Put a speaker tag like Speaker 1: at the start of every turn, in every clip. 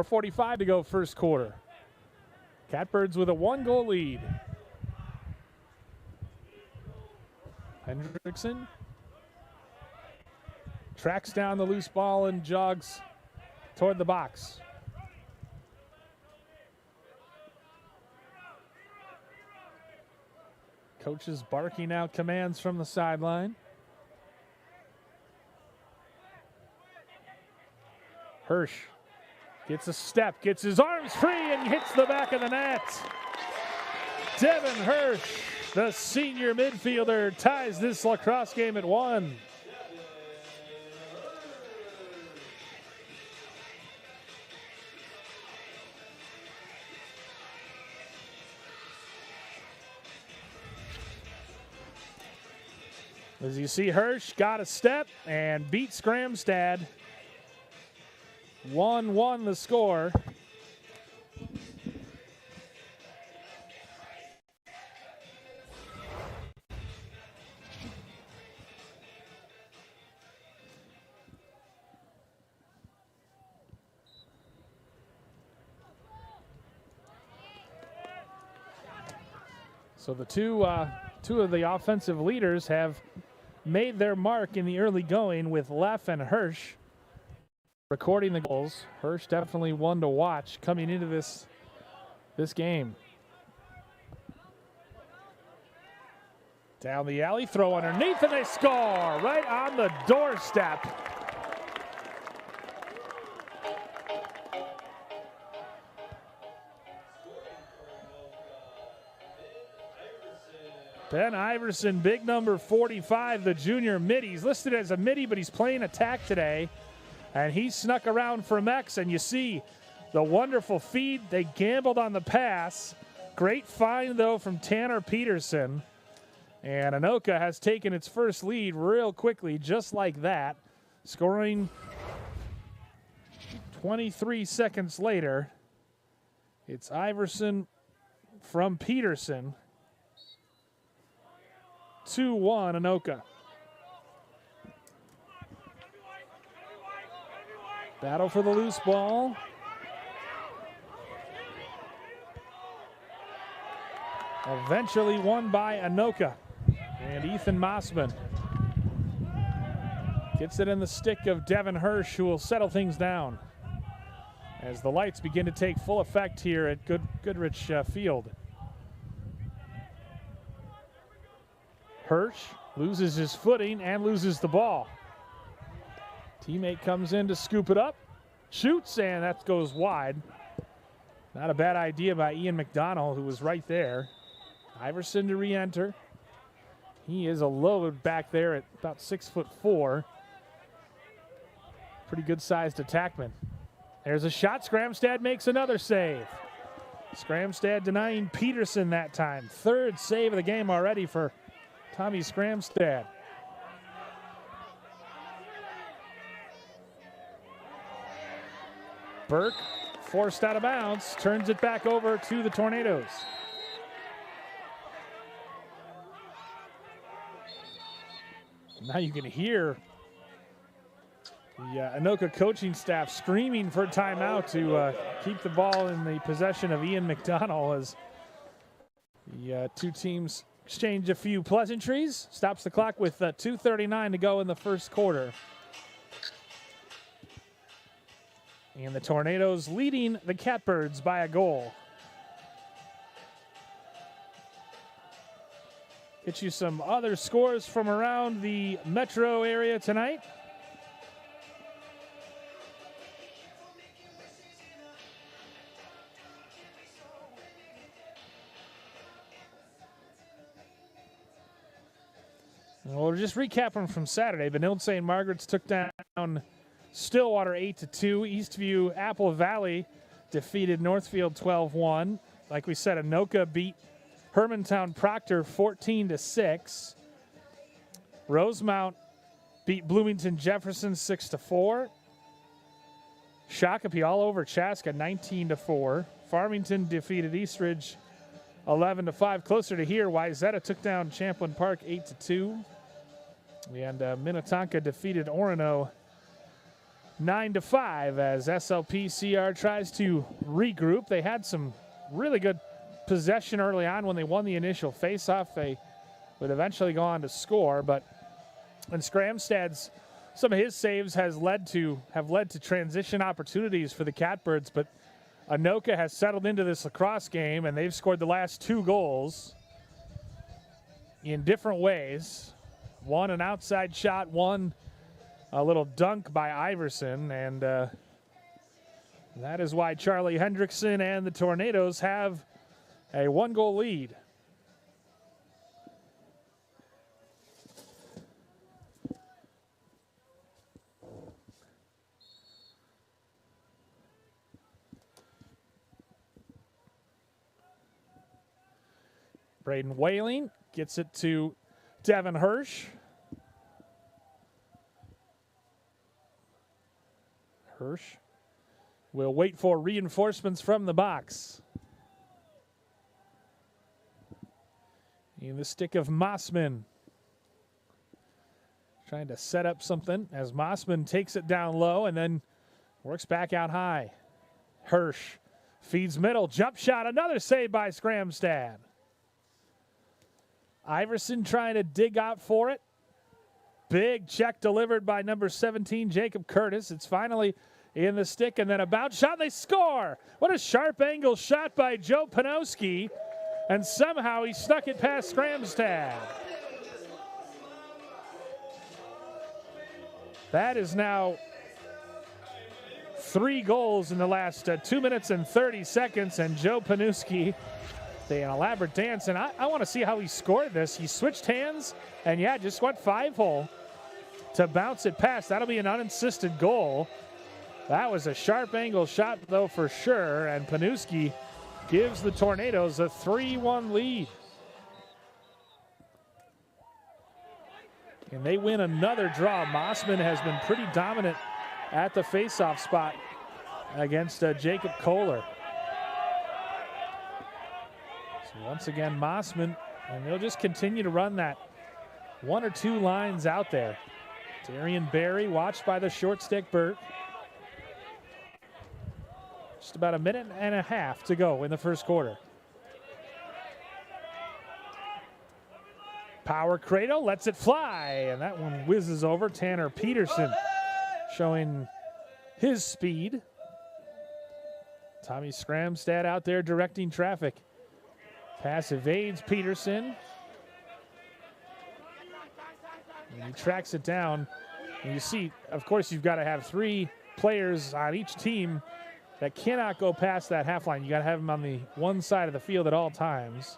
Speaker 1: 4:45 to go first quarter. Catbirds with a 1-goal lead. Hendrickson tracks down the loose ball and jogs toward the box. Coaches barking out commands from the sideline. Hirsch gets a step, gets his arms free, and hits the back of the net. Devin Hirsch, the senior midfielder, ties this lacrosse game at 1. As you see, Hirsch got a step and beat Skramstad. 1-1 the score. So the two of the offensive leaders have made their mark in the early going, with Leff and Hirsch recording the goals. Hirsch definitely one to watch coming into this game. Down the alley, throw underneath, and they score right on the doorstep. Ben Iverson, big number 45, the junior mid. He's listed as a midi, but he's playing attack today. And he snuck around for Mex, and you see the wonderful feed. They gambled on the pass. Great find, though, from Tanner Peterson. And Anoka has taken its first lead real quickly, just like that, scoring 23 seconds later. It's Iverson from Peterson. 2-1 Anoka. Battle for the loose ball. Eventually won by Anoka. And Ethan Mossman gets it in the stick of Devin Hirsch, who will settle things down as the lights begin to take full effect here at Goodrich Field. Hirsch loses his footing and loses the ball. Teammate comes in to scoop it up, shoots, and that goes wide. Not a bad idea by Ian McDonald, who was right there. Iverson to re-enter. He is a load back there at about 6'4". Pretty good-sized attackman. There's a shot. Skramstad makes another save. Skramstad denying Peterson that time. Third save of the game already for Tommy Skramstad. Burke, forced out of bounds, turns it back over to the Tornadoes. Now you can hear the Anoka coaching staff screaming for a timeout to keep the ball in the possession of Ian McDonald, as the two teams exchange a few pleasantries. Stops the clock with 2:39 to go in the first quarter. And the Tornadoes leading the Catbirds by a goal. Get you some other scores from around the metro area tonight. And we'll just recap them from Saturday. Benilde St. Margaret's took down Stillwater 8-2. Eastview Apple Valley defeated Northfield 12-1. Like we said, Anoka beat Hermantown Proctor 14-6. Rosemount beat Bloomington Jefferson 6-4. Shakopee all over Chaska 19-4. Farmington defeated Eastridge 11-5. Closer to here, Wayzata took down Champlin Park 8-2. And Minnetonka defeated Orono 9-5 as SLPCR tries to regroup. They had some really good possession early on when they won the initial faceoff. They would eventually go on to score, but in Scramstad's, some of his saves have led to transition opportunities for the Catbirds, but Anoka has settled into this lacrosse game, and they've scored the last 2 goals in different ways. One an outside shot, one a little dunk by Iverson, and that is why Charlie Hendrickson and the Tornadoes have a 1-goal lead. Braden Whaling gets it to Devin Hirsch. Hirsch will wait for reinforcements from the box. In the stick of Mossman. Trying to set up something as Mossman takes it down low and then works back out high. Hirsch feeds middle. Jump shot. Another save by Scramstad. Iverson trying to dig out for it. Big check delivered by number 17, Jacob Curtis. It's finally in the stick, and then a bounce shot. They score. What a sharp angle shot by Joe Panowski, and somehow he snuck it past Scramstad. That is now 3 goals in the last 2 minutes and 30 seconds, and Joe Panowski, an elaborate dance, and I want to see how he scored this. He switched hands, and yeah, just went 5-hole to bounce it past. That'll be an unassisted goal. That was a sharp angle shot, though, for sure, and Panowski gives the Tornadoes a 3-1 lead. And they win another draw. Mossman has been pretty dominant at the faceoff spot against Jacob Kohler. Once again, Mossman, and they'll just continue to run that 1 or 2 lines out there. Darian Berry watched by the short stick Burt. Just about a minute and a half to go in the first quarter. Power cradle, lets it fly, and that one whizzes over. Tanner Peterson showing his speed. Tommy Scramstad out there directing traffic. Pass evades Peterson. And he tracks it down. And you see, of course, you've got to have 3 players on each team that cannot go past that half line. You got to have them on the one side of the field at all times.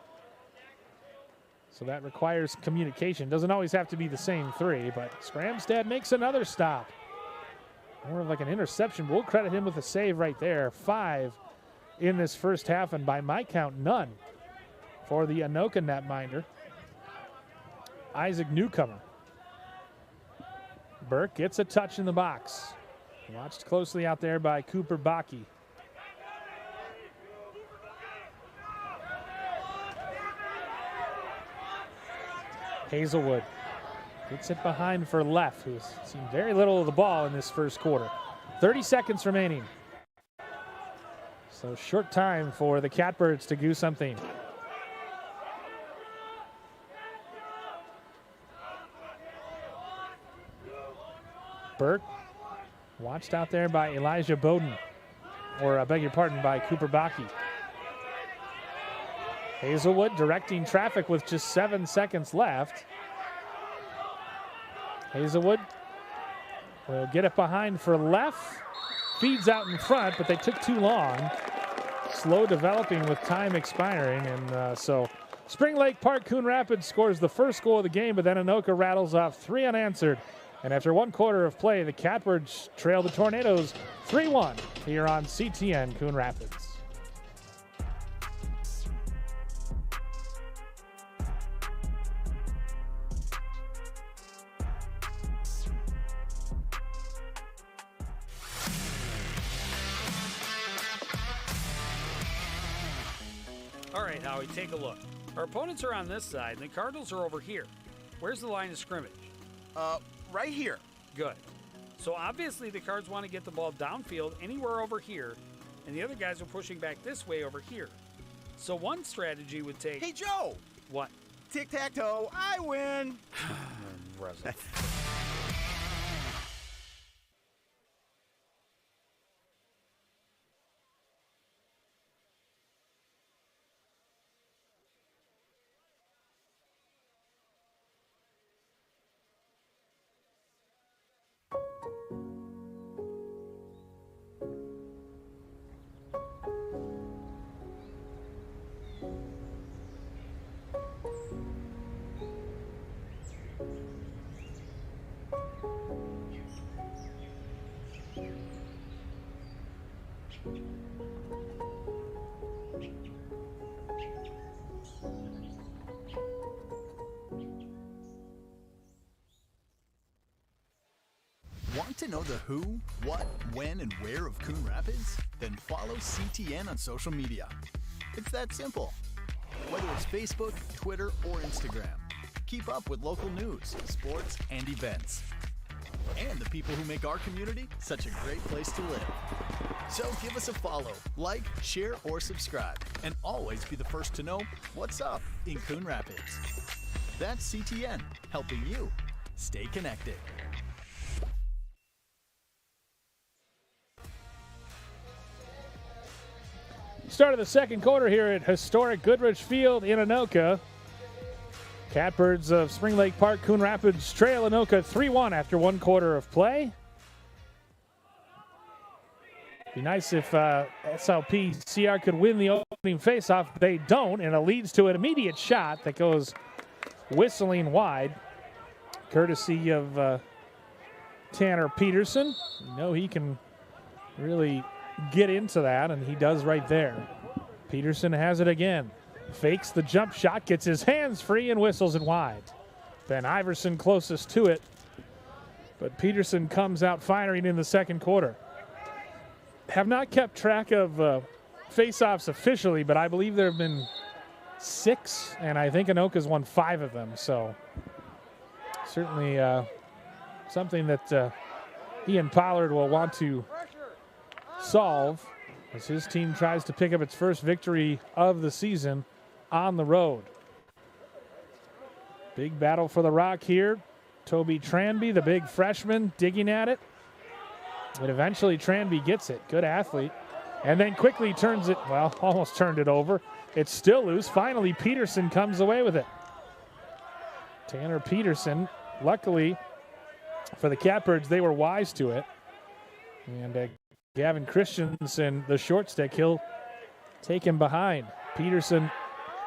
Speaker 1: So that requires communication. Doesn't always have to be the same 3, but Scramstad makes another stop. More of like an interception. We'll credit him with a save right there. 5 in this first half, and by my count, none for the Anoka netminder, Isaac Newcomer. Burke gets a touch in the box. Watched closely out there by Cooper Bakke. Hazelwood gets it behind for Leff, who's seen very little of the ball in this first quarter. 30 seconds remaining. So short time for the Catbirds to do something. Burke watched out there by Elijah Bowden, or I beg your pardon, by Cooper Bakke. Hazelwood directing traffic with just 7 seconds left. Hazelwood will get it behind for Leff. Feeds out in front, but they took too long. Slow developing with time expiring, and so Spring Lake Park Coon Rapids scores the first goal of the game, but then Anoka rattles off 3 unanswered. And after 1 quarter of play, the Catbirds trail the Tornadoes 3-1 here on CTN Coon Rapids.
Speaker 2: All right, Howie, take a look. Our opponents are on this side, and the Cardinals are over here. Where's the line of scrimmage?
Speaker 3: Right here.
Speaker 2: Good. So obviously the Cards want to get the ball downfield anywhere over here, and the other guys are pushing back this way over here. So one strategy would take...
Speaker 3: Hey, Joe!
Speaker 2: What?
Speaker 3: Tic-tac-toe, I win!
Speaker 4: Want to know the who, what, when, and where of Coon Rapids? Then follow CTN on social media. It's that simple. Whether it's Facebook, Twitter, or Instagram, keep up with local news, sports, and events. And the people who make our community such a great place to live. So give us a follow, like, share, or subscribe, and always be the first to know what's up in Coon Rapids. That's CTN, helping you stay connected.
Speaker 1: Start of the second quarter here at historic Goodrich Field in Anoka. Catbirds of Spring Lake Park, Coon Rapids trail Anoka 3-1 after one quarter of play. Be nice if SLP-CR could win the opening faceoff. They don't, and it leads to an immediate shot that goes whistling wide, courtesy of Tanner Peterson. You know he can really get into that, and he does right there. Peterson has it again. Fakes the jump shot, gets his hands free, and whistles it wide. Ben Iverson closest to it, but Peterson comes out firing in the second quarter. Have not kept track of face-offs officially, but I believe there have been 6, and I think Anoka's won 5 of them, so certainly something that Ian Pollard will want to solve as his team tries to pick up its first victory of the season on the road. Big battle for the rock here. Toby Tranby, the big freshman, digging at it. But eventually Tranby gets it. Good athlete. And then quickly turns it, well, almost turned it over. It's still loose. Finally, Peterson comes away with it. Tanner Peterson, luckily for the Catbirds, they were wise to it. And Gavin Christensen, the short stick, he'll take him behind. Peterson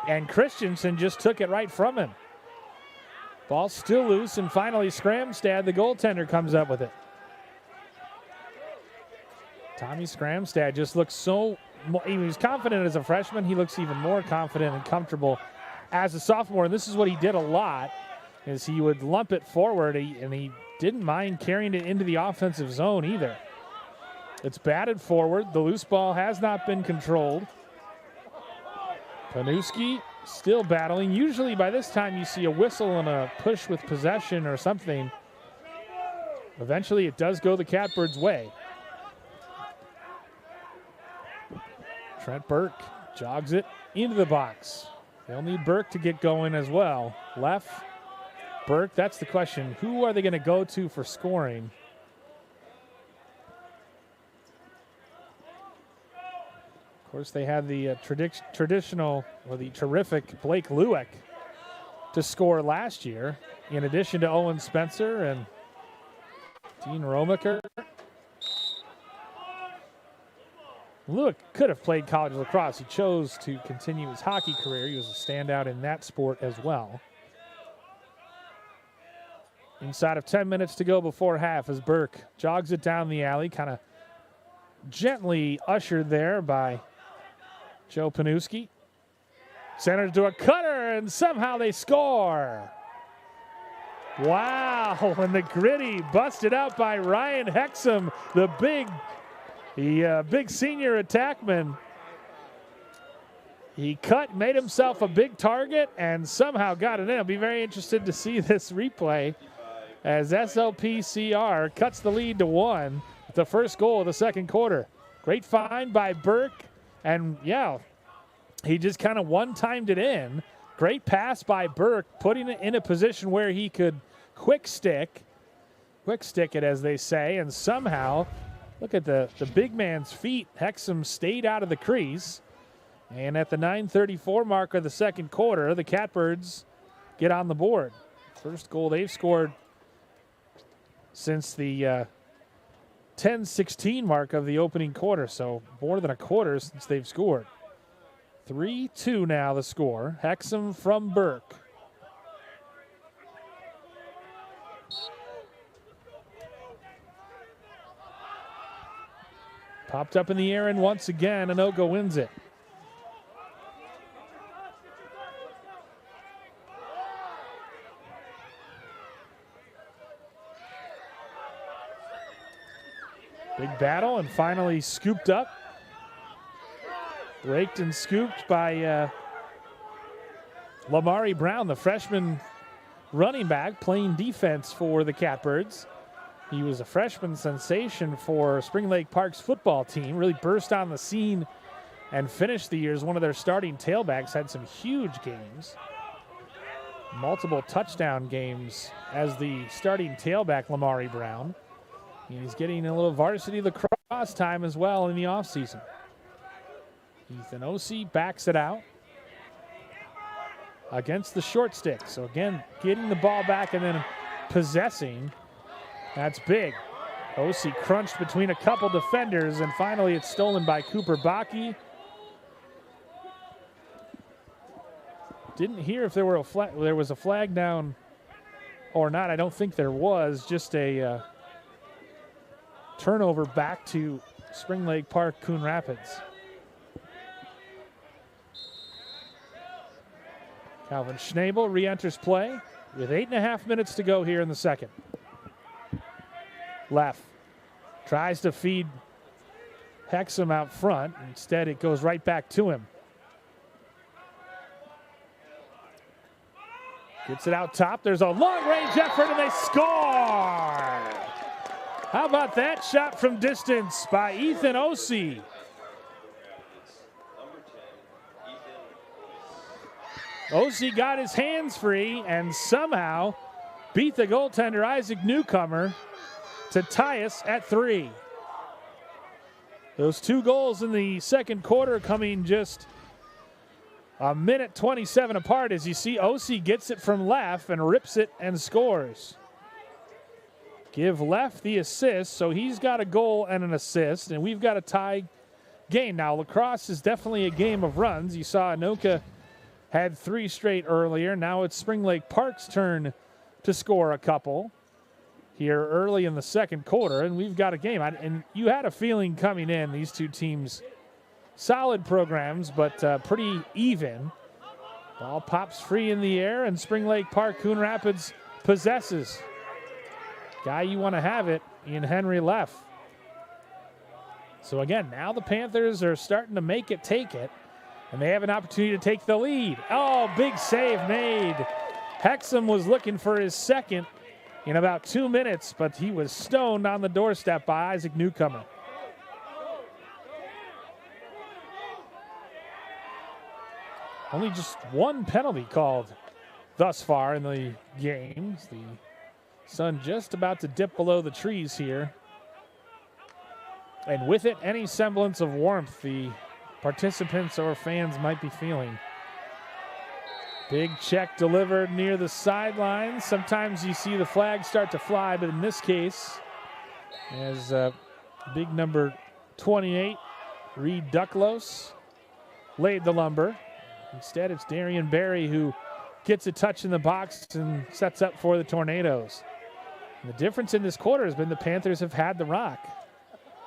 Speaker 1: and Christensen just took it right from him. Ball still loose, and finally Skramstad, the goaltender, comes up with it. Tommy Skramstad just looks so, he was confident as a freshman. He looks even more confident and comfortable as a sophomore, and this is what he did a lot, is he would lump it forward, and he didn't mind carrying it into the offensive zone either. It's batted forward. The loose ball has not been controlled. Panuski still battling. Usually by this time you see a whistle and a push with possession or something. Eventually it does go the Catbirds' way. Trent Burke jogs it into the box. They'll need Burke to get going as well. Left, Burke, that's the question. Who are they going to go to for scoring? Of course, they had the traditional, or the terrific Blake Lueck to score last year, in addition to Owen Spencer and Dean Romaker. Lueck could have played college lacrosse. He chose to continue his hockey career. He was a standout in that sport as well. Inside of 10 minutes to go before half as Burke jogs it down the alley, kind of gently ushered there by Joe Panuski. Centered to a cutter, and somehow they score. Wow, and the gritty busted out by Ryan Hexum, the big senior attackman. He made himself a big target, and somehow got it in. I'll be very interested to see this replay as SLPCR cuts the lead to 1 with the first goal of the second quarter. Great find by Burke, and yeah, he just kind of one-timed it in. Great pass by Burke, putting it in a position where he could quick stick it, as they say, and somehow, look at the big man's feet. Hexham stayed out of the crease, and at the 9:34 mark of the second quarter, the Catbirds get on the board. First goal they've scored since the 10:16 mark of the opening quarter, so more than a quarter since they've scored. 3-2 now the score. Hexham from Burke. Popped up in the air, and once again, Anoka wins it. Big battle, and finally scooped up. Raked and scooped by Lamari Brown, the freshman running back, playing defense for the Catbirds. He was a freshman sensation for Spring Lake Park's football team. Really burst on the scene and finished the year as one of their starting tailbacks. Had some huge games. Multiple touchdown games as the starting tailback, Lamari Brown. And he's getting a little varsity lacrosse time as well in the offseason. Ethan Ossie backs it out against the short stick. So again, getting the ball back and then possessing. That's big. Ossie crunched between a couple defenders, and finally it's stolen by Cooper Bakke. Didn't hear if there was a flag down or not. I don't think there was. Just a turnover back to Spring Lake Park, Coon Rapids. Calvin Schnabel re-enters play with 8.5 minutes to go here in the second. Left tries to feed Hexham out front. Instead, it goes right back to him. Gets it out top. There's a long-range effort, and they score! How about that shot from distance by Ethan Ossie? Ossie got his hands free and somehow beat the goaltender, Isaac Newcomer, to tie us at 3. Those 2 goals in the second quarter coming just a minute 27 apart, as you see Ossie gets it from Leff and rips it and scores. Give Leff the assist, so he's got a goal and an assist, and we've got a tie game. Now, lacrosse is definitely a game of runs. You saw Anoka had 3 straight earlier. Now it's Spring Lake Park's turn to score a couple here early in the second quarter, and we've got a game. And you had a feeling coming in, these two teams, solid programs, but pretty even. Ball pops free in the air, and Spring Lake Park, Coon Rapids possesses. Guy you want to have it in Henry Leff. So again, now the Panthers are starting to make it take it, and they have an opportunity to take the lead. Oh, big save made. Hexham was looking for his second in about 2 minutes, but he was stoned on the doorstep by Isaac Newcomer. Only just 1 penalty called thus far in the games. The sun just about to dip below the trees here. And with it, any semblance of warmth the participants or fans might be feeling. Big check delivered near the sidelines. Sometimes you see the flag start to fly, but in this case, as big number 28, Reed Ducklos, laid the lumber. Instead, it's Darian Berry who gets a touch in the box and sets up for the Tornadoes. And the difference in this quarter has been the Panthers have had the rock.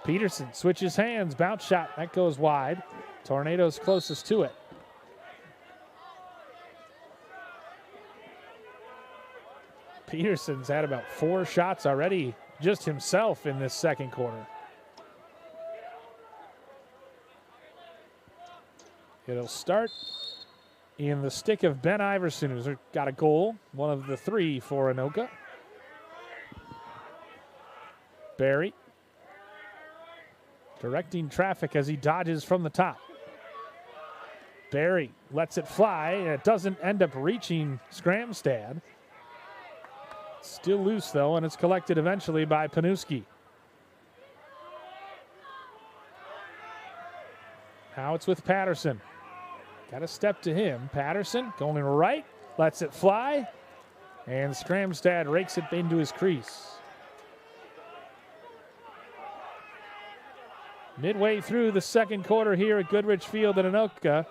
Speaker 1: Peterson switches hands, bounce shot, that goes wide. Tornadoes closest to it. Peterson's had about 4 shots already, just himself in this second quarter. It'll start in the stick of Ben Iverson, who's got a goal, one of the 3 for Anoka. Barry directing traffic as he dodges from the top. Barry lets it fly, and it doesn't end up reaching Skramstad. Still loose, though, and it's collected eventually by Panuski. Now it's with Patterson. Got a step to him. Patterson going right, lets it fly, and Skramstad rakes it into his crease. Midway through the second quarter here at Goodrich Field in Anoka,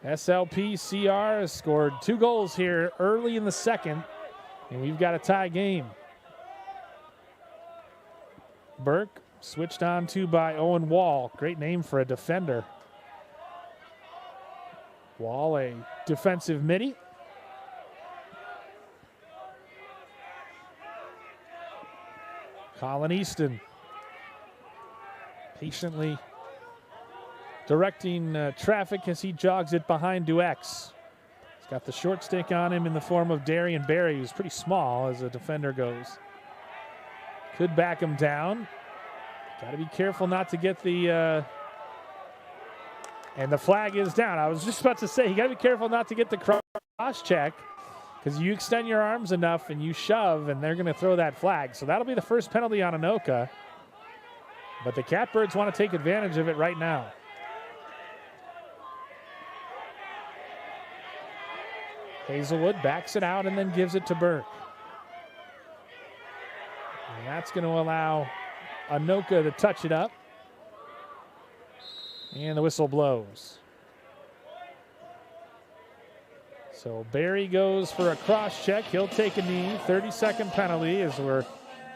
Speaker 1: SLPCR has scored 2 goals here early in the second, and we've got a tie game. Burke switched on to by Owen Wall. Great name for a defender. Wall, a defensive midi. Colin Easton patiently directing traffic as he jogs it behind Duex. He's got the short stick on him in the form of Darian Barry, who's pretty small as a defender goes. Could back him down. Got to be careful not to get the... and the flag is down. I was just about to say, you got to be careful not to get the cross check, because you extend your arms enough and you shove, and they're going to throw that flag. So that'll be the first penalty on Anoka. But the Catbirds want to take advantage of it right now. Hazelwood backs it out and then gives it to Burke. And that's going to allow Anoka to touch it up. And the whistle blows. So Barry goes for a cross check. He'll take a knee. 30-second penalty as we're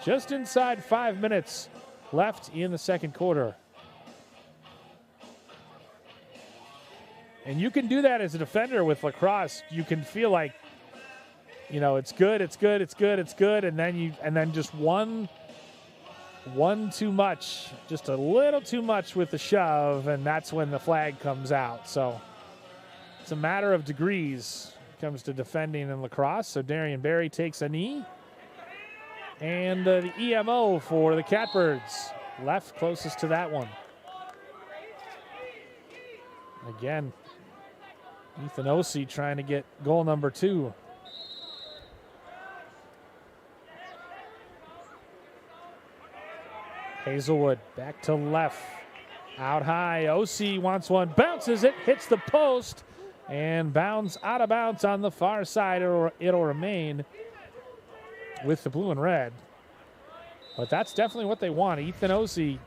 Speaker 1: just inside 5 minutes left in the second quarter. And you can do that as a defender with lacrosse. You can feel like, you know, it's good, it's good, it's good, it's good, and then just one too much, just a little too much with the shove, and that's when the flag comes out. So it's a matter of degrees when it comes to defending in lacrosse. So Darian Barry takes a knee. And the EMO for the Catbirds, left closest to that one. Again, Ethan Ossie trying to get goal number 2. Hazelwood back to left. Out high, Ossie wants one, bounces it, hits the post, and bounds out of bounds on the far side. It'll remain with the blue and red. But that's definitely what they want. Ethan Ossie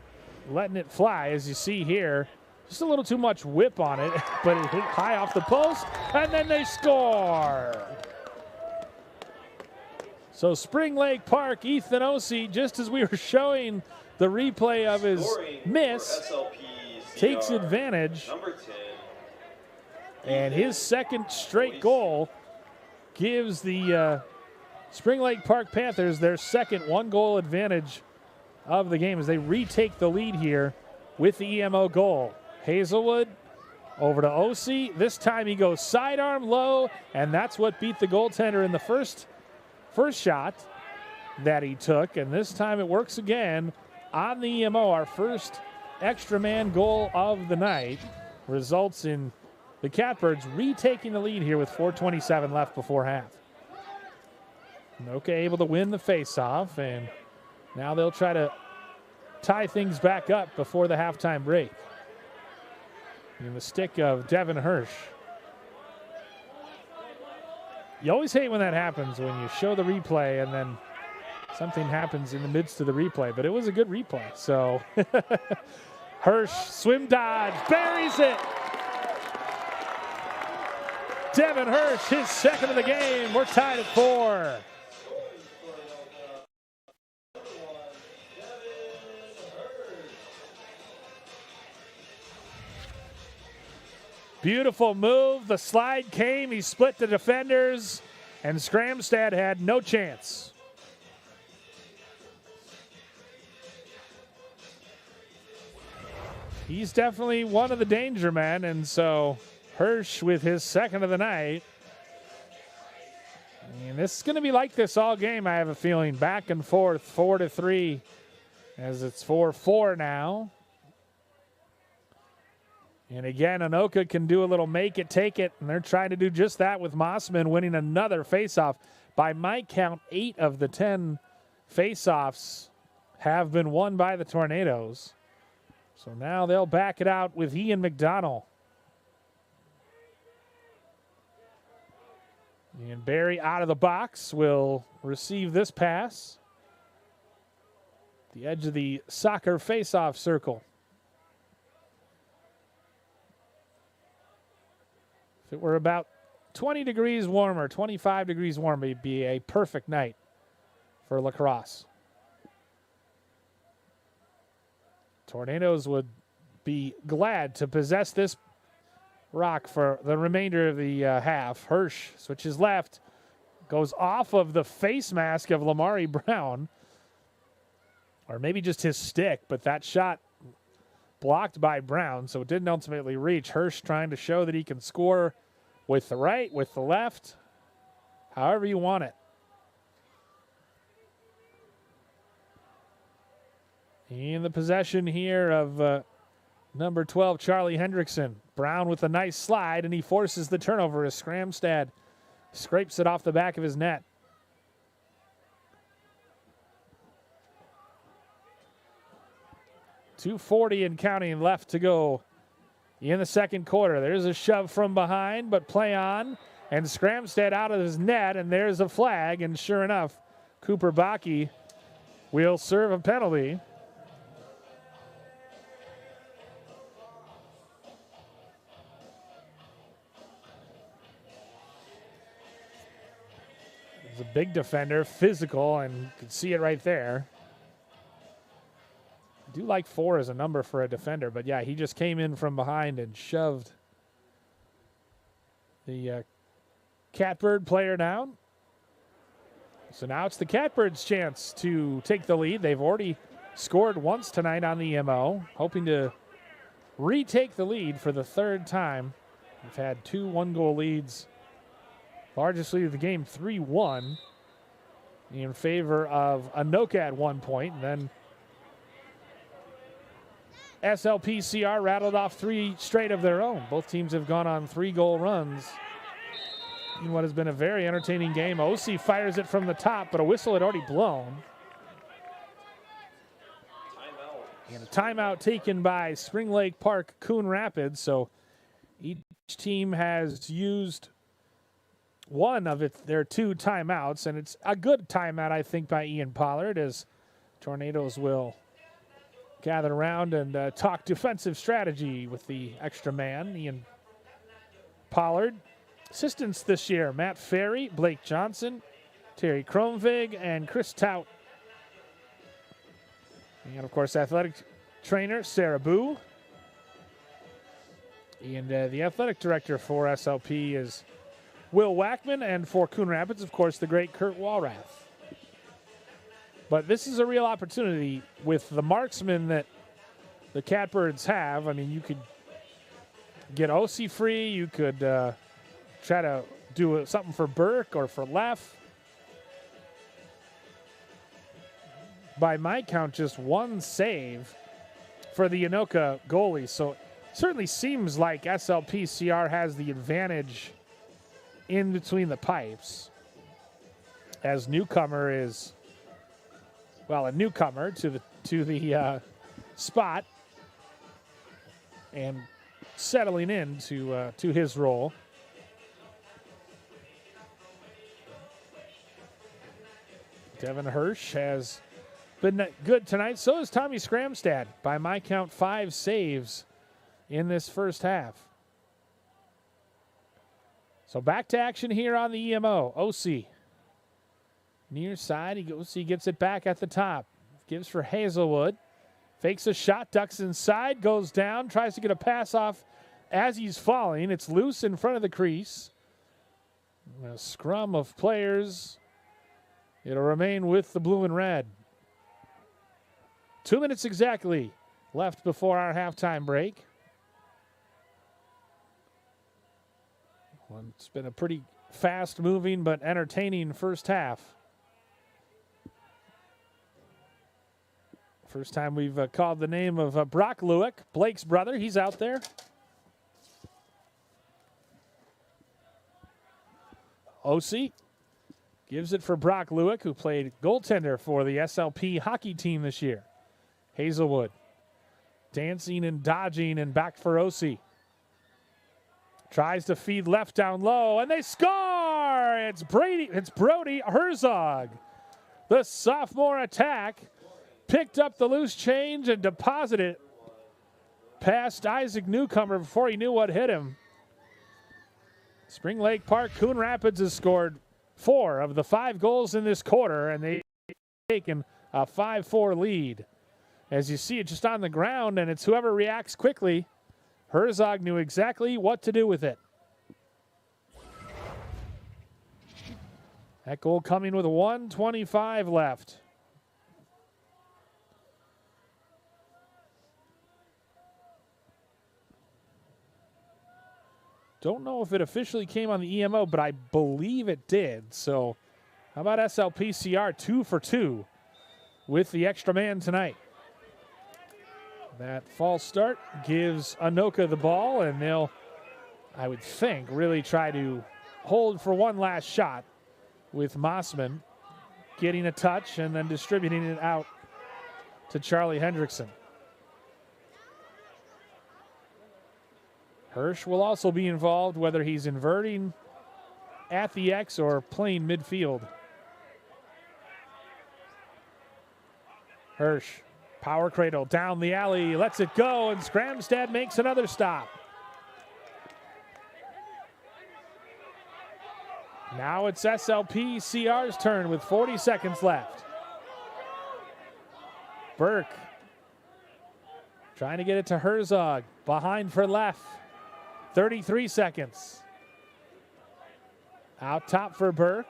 Speaker 1: letting it fly, as you see here. Just a little too much whip on it, but it hit high off the post, and then they score. So Spring Lake Park, Ethan Ossie, just as we were showing the replay of his miss, takes advantage. And his second straight goal gives the Spring Lake Park Panthers their second 1-goal advantage of the game as they retake the lead here with the EMO goal. Hazelwood over to Ossie. This time he goes sidearm low, and that's what beat the goaltender in the first shot that he took. And this time it works again on the EMO. Our first extra man goal of the night results in the Catbirds retaking the lead here with 4:27 left before half. Anoka able to win the faceoff, and now they'll try to tie things back up before the halftime break. In the stick of Devin Hirsch. You always hate when that happens, when you show the replay and then something happens in the midst of the replay, but it was a good replay. So Hirsch, swim dodge, buries it. Devin Hirsch, his second of the game. We're tied at 4. Beautiful move. The slide came. He split the defenders, and Skramstad had no chance. He's definitely one of the danger men, and so Hirsch with his second of the night. And this is going to be like this all game, I have a feeling. Back and forth, 4-3 as it's 4-4 now. And again, Anoka can do a little make it, take it, and they're trying to do just that with Mossman winning another faceoff. By my count, 8 of the 10 faceoffs have been won by the Tornadoes. So now they'll back it out with Ian McDonald. And Barry out of the box will receive this pass. The edge of the soccer face-off circle. If it were about 20 degrees warmer, 25 degrees warmer, it'd be a perfect night for lacrosse. Tornadoes would be glad to possess this rock for the remainder of the half. Hirsch switches left, goes off of the face mask of Lamari Brown, or maybe just his stick, but that shot blocked by Brown, so it didn't ultimately reach. Hirsch trying to show that he can score with the right, with the left, however you want it. In the possession here of number 12, Charlie Hendrickson. Brown with a nice slide, and he forces the turnover as Skramstad scrapes it off the back of his net. .240 and counting left to go in the second quarter. There's a shove from behind, but play on, and Skramstad out of his net, and there's a flag, and sure enough, Cooper Bakke will serve a penalty. He's a big defender, physical, and you can see it right there. I do like 4 as a number for a defender, but yeah, he just came in from behind and shoved the Catbird player down. So now it's the Catbirds' chance to take the lead. They've already scored once tonight on the MO, hoping to retake the lead for the 3rd time. We've had 2 one-goal leads. Largest lead of the game, 3-1, in favor of Anoka at one point. And then SLPCR rattled off 3 straight of their own. Both teams have gone on 3-goal runs in what has been a very entertaining game. OC fires it from the top, but a whistle had already blown. And a timeout taken by Spring Lake Park Coon Rapids. So each team has used one of their 2 timeouts, and it's a good timeout, I think, by Ian Pollard, as Tornadoes will gather around and talk defensive strategy with the extra man, Ian Pollard. Assistants this year, Matt Ferry, Blake Johnson, Terry Kronvig, and Chris Tout. And, of course, athletic trainer Sarah Boo. And the athletic director for SLP is Will Wackman, and for Coon Rapids, of course, the great Kurt Walrath. But this is a real opportunity with the marksmen that the Catbirds have. I mean, you could get OC free. You could try to do something for Burke or for Leff. By my count, just 1 save for the Anoka goalie. So it certainly seems like SLPCR has the advantage in between the pipes, as newcomer is, well, a newcomer to the spot and settling in to his role. Devin Hirsch has been good tonight. So is Tommy Skramstad. By my count, 5 saves in this first half. So back to action here on the EMO. OC. Near side, he gets it back at the top. Gives for Hazelwood. Fakes a shot, ducks inside, goes down, tries to get a pass off as he's falling. It's loose in front of the crease. A scrum of players. It'll remain with the blue and red. 2 minutes exactly left before our halftime break. It's been a pretty fast-moving but entertaining first half First time we've called the name of Brock Lewick, Blake's brother. He's out there. OC gives it for Brock Lewick, who played goaltender for the SLP hockey team this year. Hazelwood dancing and dodging and back for OC. Tries to feed left down low, and they score! It's Brody Herzog. The sophomore attack picked up the loose change and deposited it past Isaac Newcomer before he knew what hit him. Spring Lake Park, Coon Rapids has scored 4 of the 5 goals in this quarter, and they've taken a 5-4 lead. As you see it just on the ground, and it's whoever reacts quickly. Herzog knew exactly what to do with it. That goal coming with 1:25 left. Don't know if it officially came on the EMO, but I believe it did. So how about SLPCR 2 for 2 with the extra man tonight? That false start gives Anoka the ball, and they'll, I would think, really try to hold for one last shot with Mossman getting a touch and then distributing it out to Charlie Hendrickson. Hirsch will also be involved, whether he's inverting at the X or playing midfield. Hirsch, power cradle down the alley, lets it go, and Skramstad makes another stop. Now it's SLPCR's turn with 40 seconds left. Burke trying to get it to Herzog, behind for Leff. 33 seconds. Out top for Burke.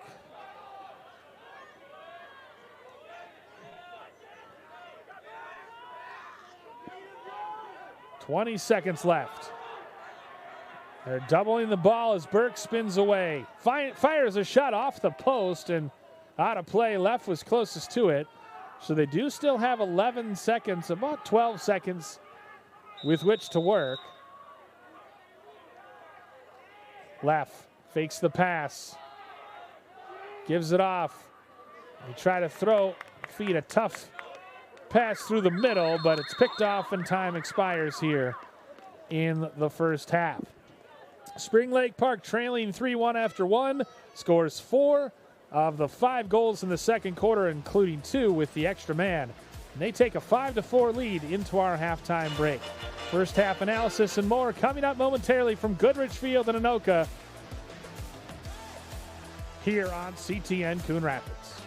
Speaker 1: $20 seconds left. They're doubling the ball as Burke spins away. Fires a shot off the post and out of play. Leff was closest to it. So they do still have 11 seconds, about 12 seconds with which to work. Leff fakes the pass. Gives it off. They try to feed a tough pass through the middle, but it's picked off and time expires here in the first half. Spring Lake Park trailing 3-1 after 1, scores 4 of the 5 goals in the second quarter, including 2 with the extra man. And they take a 5-4 lead into our halftime break. First half analysis and more coming up momentarily from Goodrich Field and Anoka here on CTN Coon Rapids.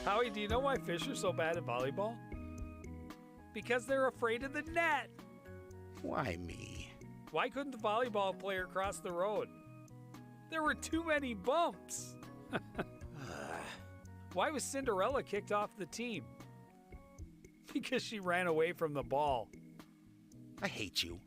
Speaker 2: Howie, do you know why fish are so bad at volleyball? Because they're afraid of the net.
Speaker 3: Why me?
Speaker 2: Why couldn't the volleyball player cross the road? There were too many bumps. Why was Cinderella kicked off the team? Because she ran away from the ball.
Speaker 3: I hate you.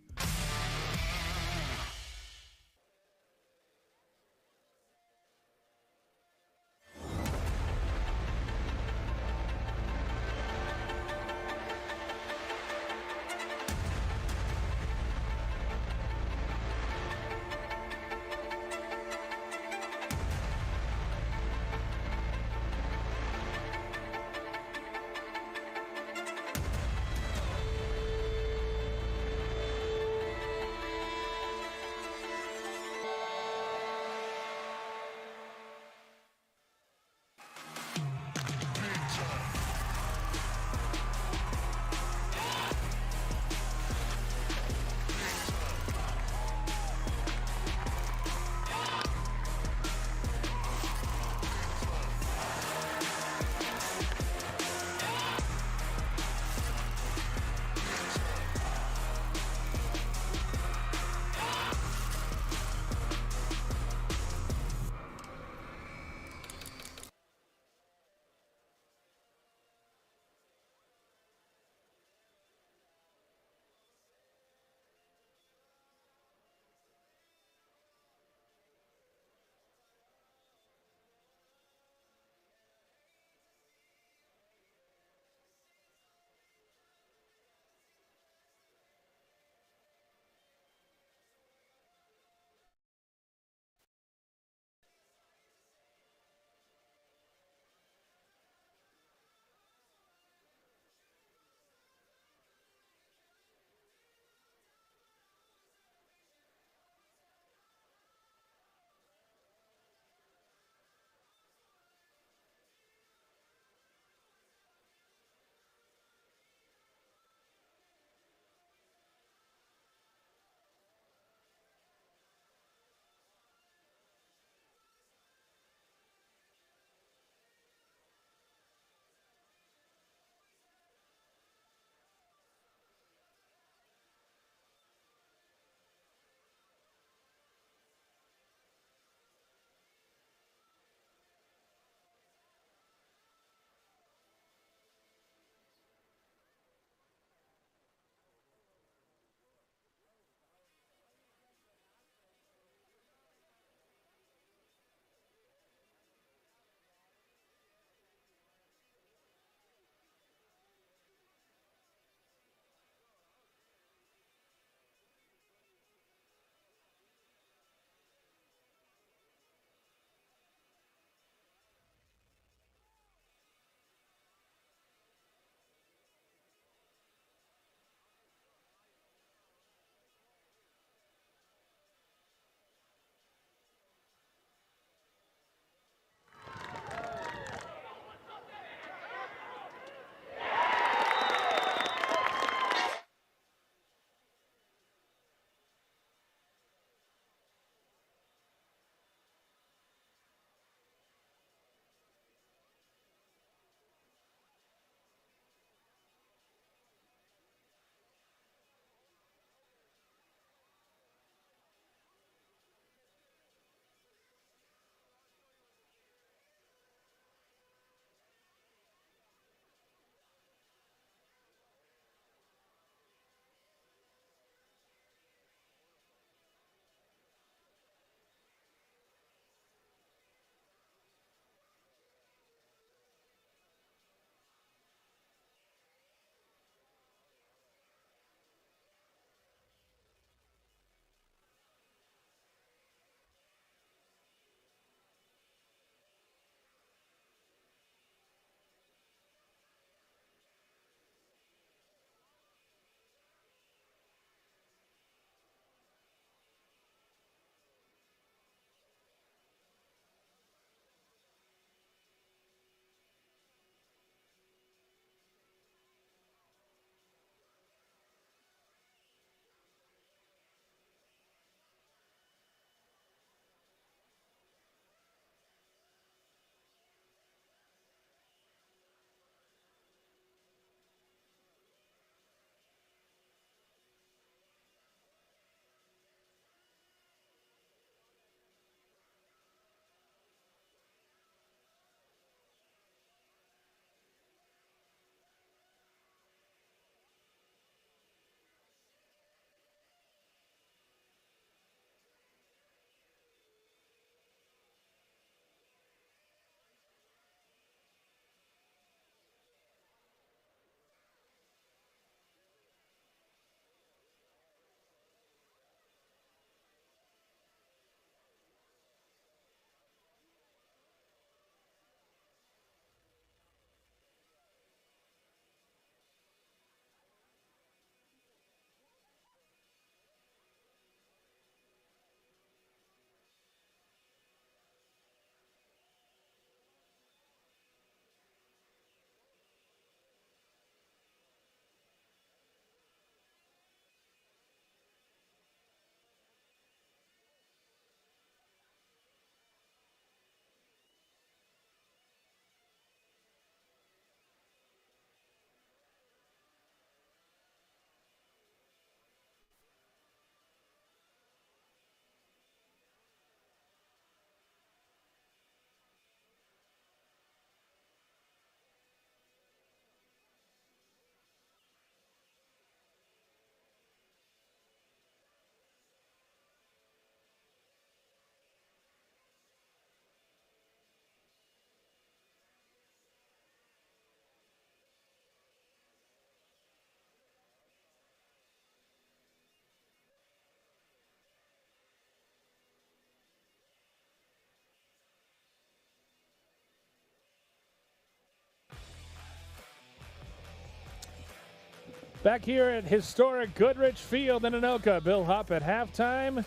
Speaker 1: Back here at historic Goodrich Field in Anoka. Bill Hupp at halftime.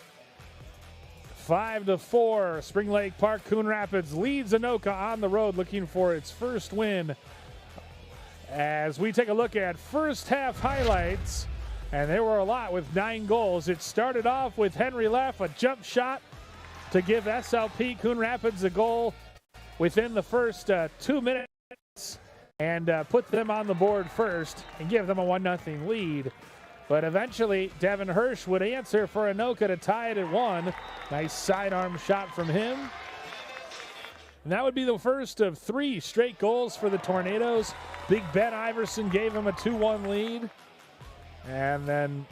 Speaker 1: 5-4. Spring Lake Park Coon Rapids leads Anoka on the road, looking for its first win. As we take a look at first half highlights, and there were a lot with 9 goals. It started off with Henry Leff, a jump shot to give SLP Coon Rapids a goal within the first 2 minutes and put them on the board first and give them a 1-0 lead. But eventually, Devin Hirsch would answer for Anoka to tie it at 1. Nice sidearm shot from him. And that would be the first of 3 straight goals for the Tornadoes. Big Ben Iverson gave him a 2-1 lead. And then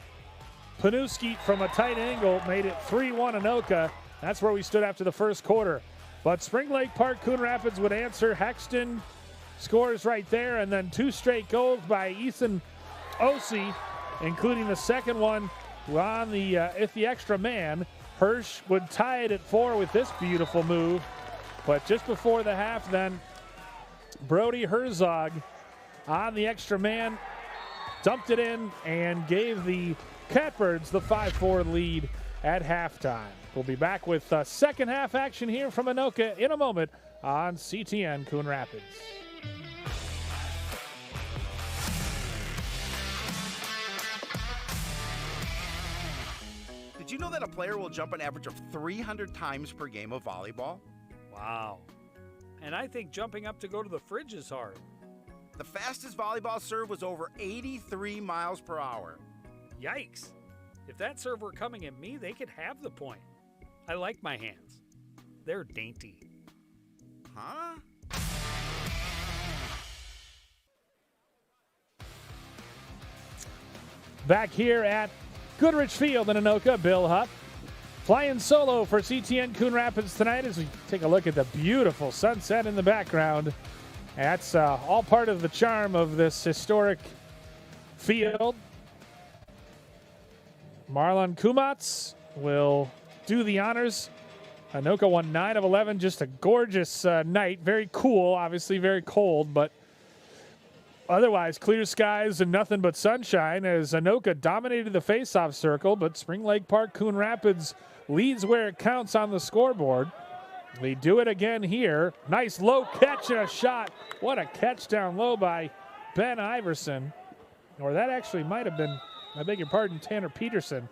Speaker 1: Panuski from a tight angle made it 3-1 Anoka. That's where we stood after the first quarter. But Spring Lake Park Coon Rapids would answer. Hexton scores right there. And then 2 straight goals by Ethan Ossie, including the second one on the extra man. Hirsch would tie it at 4 with this beautiful move. But just before the half then, Brody Herzog on the extra man dumped it in and gave the Catbirds the 5-4 lead at halftime. We'll be back with second half action here from Anoka in a moment on CTN Coon Rapids.
Speaker 3: Did you know that a player will jump an average of 300 times per game of volleyball?
Speaker 2: Wow. And I think jumping up to go to the fridge is hard.
Speaker 3: The fastest volleyball serve was over 83 miles per hour.
Speaker 2: Yikes. If that serve were coming at me, they could have the point. I like my hands. They're dainty.
Speaker 3: Huh?
Speaker 1: Back here at Goodrich Field in Anoka, Bill Hupp flying solo for CTN Coon Rapids tonight as we take a look at the beautiful sunset in the background. That's all part of the charm of this historic field. Marlon Kumats will do the honors. Anoka won 9 of 11. Just a gorgeous night. Very cool, obviously very cold, but otherwise clear skies and nothing but sunshine as Anoka dominated the faceoff circle, but Spring Lake Park Coon Rapids leads where it counts on the scoreboard. They do it again here. Nice low catch and a shot. What a catch down low by Ben Iverson. Or that actually might have been, I beg your pardon, Tanner Peterson.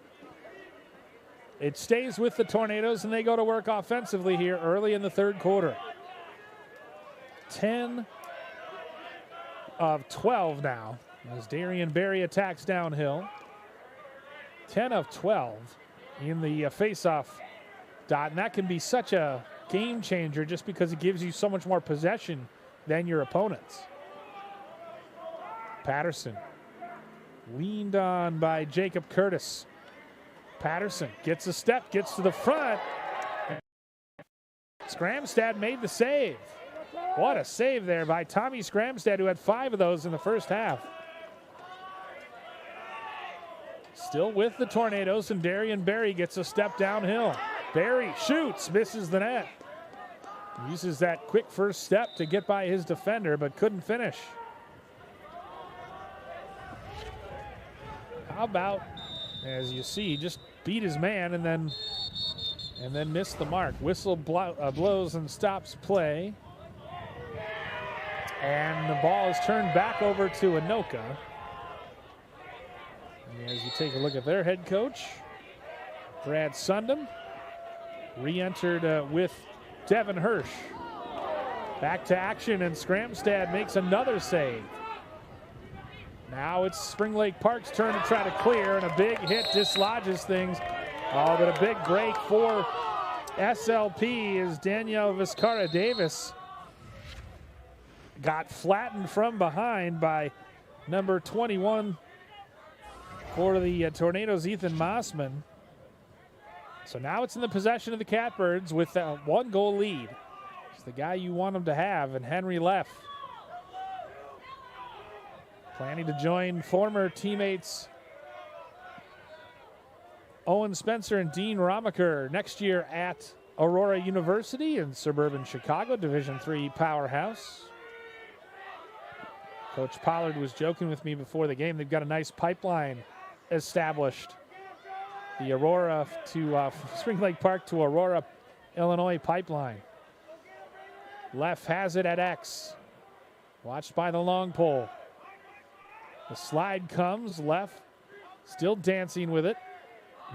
Speaker 1: It stays with the Tornadoes, and they go to work offensively here early in the third quarter. 10 of 12 now as Darian Berry attacks downhill. 10 of 12 in the face-off dot, and that can be such a game changer just because it gives you so much more possession than your opponents. Patterson leaned on by Jacob Curtis. Patterson gets a step, gets to the front. Skramstad made the save. What a save there by Tommy Skramstad, who had 5 of those in the first half. Still with the Tornadoes, and Darian Berry gets a step downhill. Berry shoots, misses the net. Uses that quick first step to get by his defender, but couldn't finish. How about, as you see, just beat his man and then missed the mark. Whistle blows and stops play. And the ball is turned back over to Anoka. And as you take a look at their head coach, Brad Sundum, re-entered with Devin Hirsch. Back to action, and Skramstad makes another save. Now it's Spring Lake Park's turn to try to clear, and a big hit dislodges things. Oh, but a big break for SLP is Danielle Vizcarra-Davis. Got flattened from behind by number 21 for the Tornadoes, Ethan Mossman. So now it's in the possession of the Catbirds with a 1-goal lead. It's the guy you want them to have, and Henry Leff planning to join former teammates Owen Spencer and Dean Romaker next year at Aurora University in suburban Chicago, Division III powerhouse. Coach Pollard was joking with me before the game. They've got a nice pipeline established. The Aurora to Spring Lake Park to Aurora, Illinois pipeline. Left has it at X. Watched by the long pole. The slide comes. Left still dancing with it.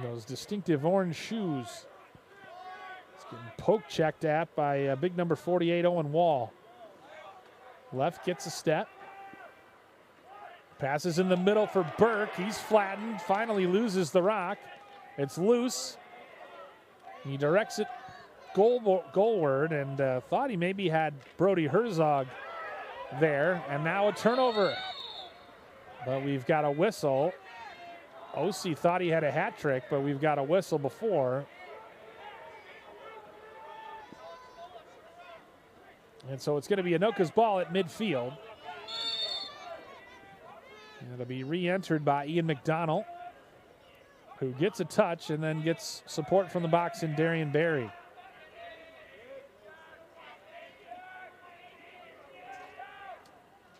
Speaker 1: Those distinctive orange shoes. It's getting poke checked at by big number 48, Owen Wall. Left gets a step. Passes in the middle for Burke. He's flattened. Finally loses the rock. It's loose. He directs it goalward and thought he maybe had Brody Herzog there. And now a turnover. But we've got a whistle. OC thought he had a hat trick, but we've got a whistle before. And so it's going to be Anoka's ball at midfield. And it'll be re-entered by Ian McDonald, who gets a touch and then gets support from the box in Darian Berry.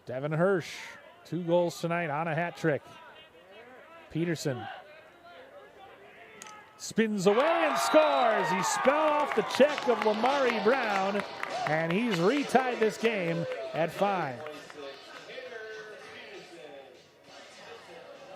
Speaker 1: Devin Hirsch, 2 goals tonight on a hat trick. Peterson spins away and scores. He spelled off the check of Lamari Brown, and he's retied this game at 5.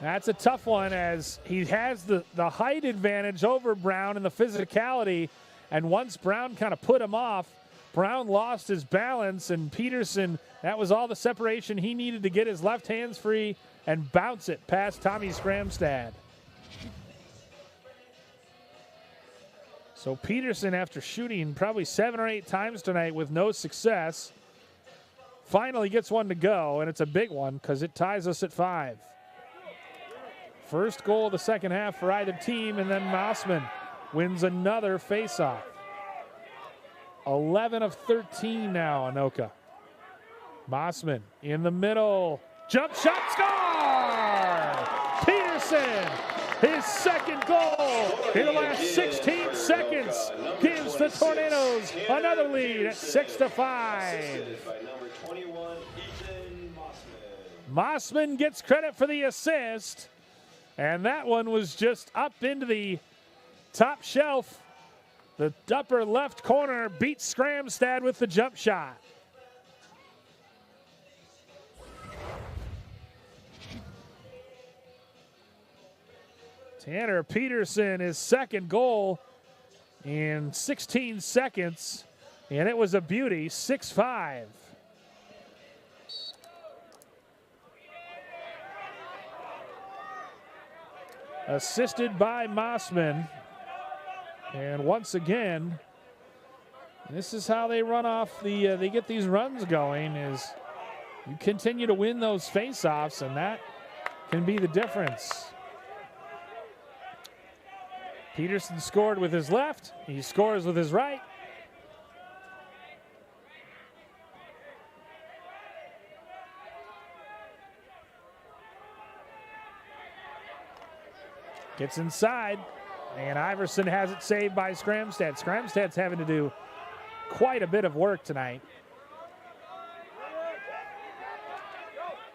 Speaker 1: That's a tough one as he has the height advantage over Brown and the physicality. And once Brown kind of put him off, Brown lost his balance, and Peterson, that was all the separation he needed to get his left hands free and bounce it past Tommy Skramstad. So Peterson, after shooting probably 7 or 8 times tonight with no success, finally gets one to go, and it's a big one because it ties us at 5. First goal of the second half for either team, and then Mossman wins another faceoff. 11 of 13 now, Anoka. Mossman in the middle. Jump shot, score! Peterson, his second goal in the last 16 seconds, gives the Tornadoes another lead at 6-5. Mossman gets credit for the assist. And that one was just up into the top shelf. The upper left corner beats Skramstad with the jump shot. Tanner Peterson, his second goal in 16 seconds. And it was a beauty, 6-5. Assisted by Mossman. And once again, this is how they run off they get these runs going, is you continue to win those faceoffs, and that can be the difference. Peterson scored with his left. He scores with his right. Gets inside, and Iverson has it saved by Skramstad. Skramstad's having to do quite a bit of work tonight.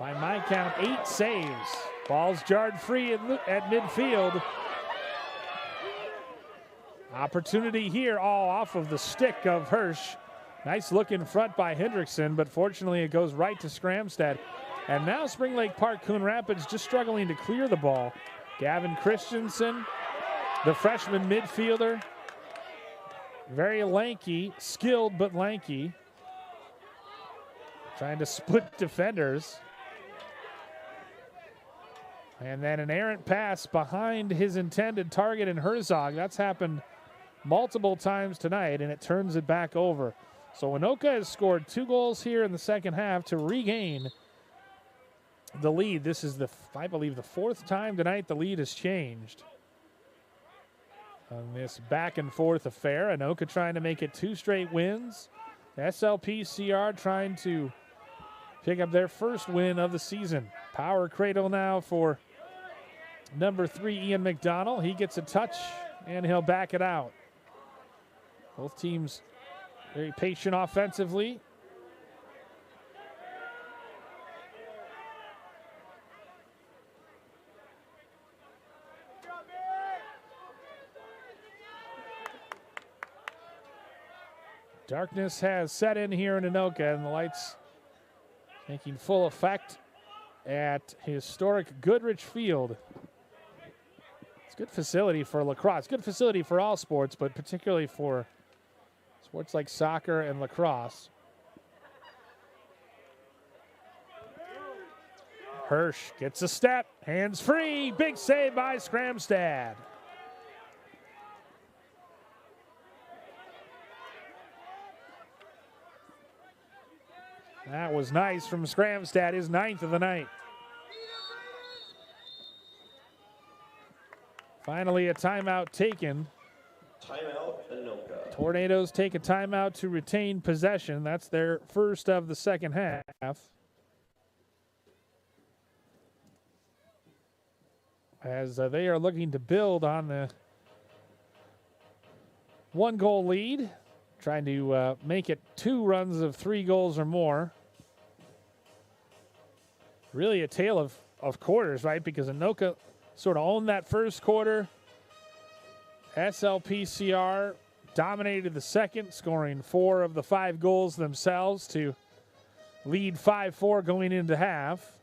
Speaker 1: By my count, 8 saves. Ball's jarred free at midfield. Opportunity here, all off of the stick of Hirsch. Nice look in front by Hendrickson, but fortunately it goes right to Skramstad. And now Spring Lake Park, Coon Rapids just struggling to clear the ball. Gavin Christensen, the freshman midfielder, very lanky, skilled but lanky. Trying to split defenders. And then an errant pass behind his intended target in Herzog. That's happened multiple times tonight, and it turns it back over. So Anoka has scored 2 goals here in the second half to regain the lead. This is I believe the 4th time tonight the lead has changed on this back and forth affair. Anoka trying to make it 2 straight wins. SLPCR trying to pick up their first win of the season. Power cradle now for number 3, Ian McDonald. He gets a touch and he'll back it out. Both teams very patient offensively. Darkness has set in here in Anoka, and the lights making full effect at historic Goodrich Field. It's a good facility for lacrosse. Good facility for all sports, but particularly for sports like soccer and lacrosse. Hirsch gets a step, hands free, big save by Skramstad. That was nice from Skramstad, his 9th of the night. Finally, a timeout taken.
Speaker 5: Timeout, Anoka.
Speaker 1: Tornadoes take a timeout to retain possession. That's their first of the second half. As they are looking to build on the 1-goal lead, trying to make it 2 runs of 3 goals or more. Really a tale of quarters, right? Because Anoka sort of owned that first quarter. SLPCR dominated the second, scoring 4 of the 5 goals themselves to lead 5-4 going into half.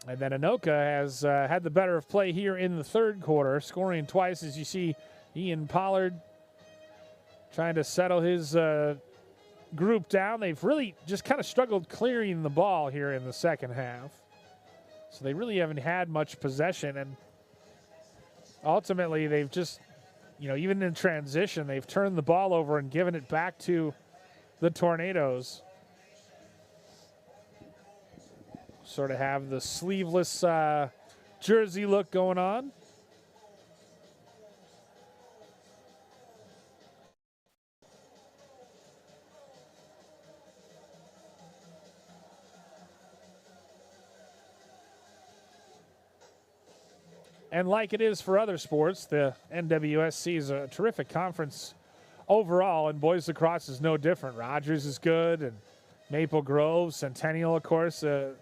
Speaker 1: And then Anoka has had the better of play here in the third quarter, scoring twice, as you see Ian Pollard trying to settle his group down. They've really just kind of struggled clearing the ball here in the second half. So they really haven't had much possession. And ultimately, they've just, even in transition, they've turned the ball over and given it back to the Tornadoes. Sort of have the sleeveless jersey look going on. And like it is for other sports, the NWSC is a terrific conference overall, and boys lacrosse is no different. Rogers is good, and Maple Grove, Centennial, of course, an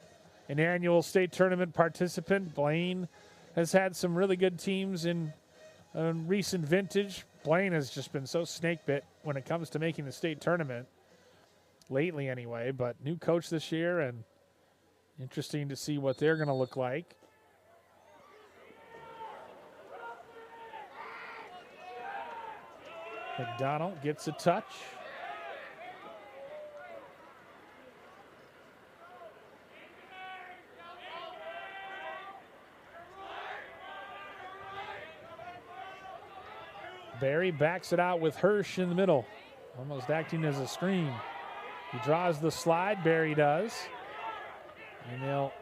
Speaker 1: annual state tournament participant. Blaine has had some really good teams in recent vintage. Blaine has just been so snake-bit when it comes to making the state tournament, lately anyway, but new coach this year, and interesting to see what they're going to look like. McDonald gets a touch. Barry backs it out with Hirsch in the middle, almost acting as a screen. He draws the slide, Barry does. And they'll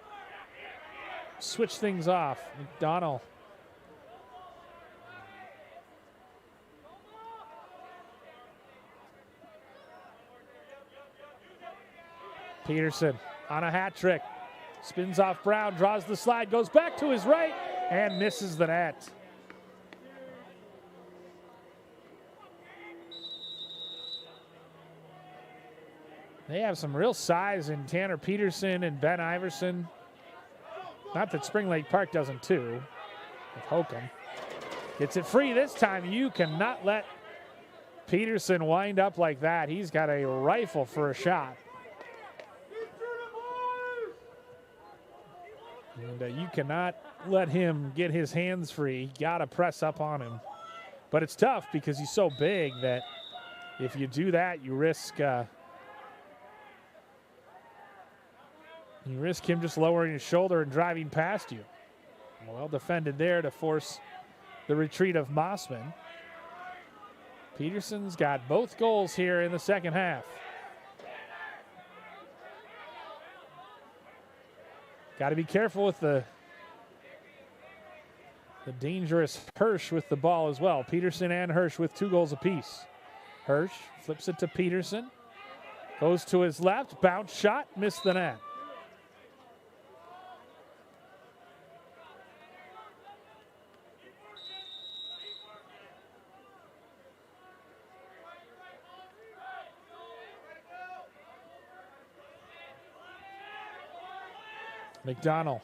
Speaker 1: switch things off. McDonald. Peterson on a hat trick. Spins off Brown, draws the slide, goes back to his right, and misses the net. They have some real size in Tanner Peterson and Ben Iverson. Not that Spring Lake Park doesn't too, with Hokum. Gets it free this time. You cannot let Peterson wind up like that. He's got a rifle for a shot. And you cannot let him get his hands free. You got to press up on him. But it's tough because he's so big that if you do that, you risk him just lowering his shoulder and driving past you. Well defended there to force the retreat of Mossman. Peterson's got both goals here in the second half. Got to be careful with the dangerous Hirsch with the ball as well. Peterson and Hirsch with 2 goals apiece. Hirsch flips it to Peterson. Goes to his left. Bounce shot. Missed the net. McDonald.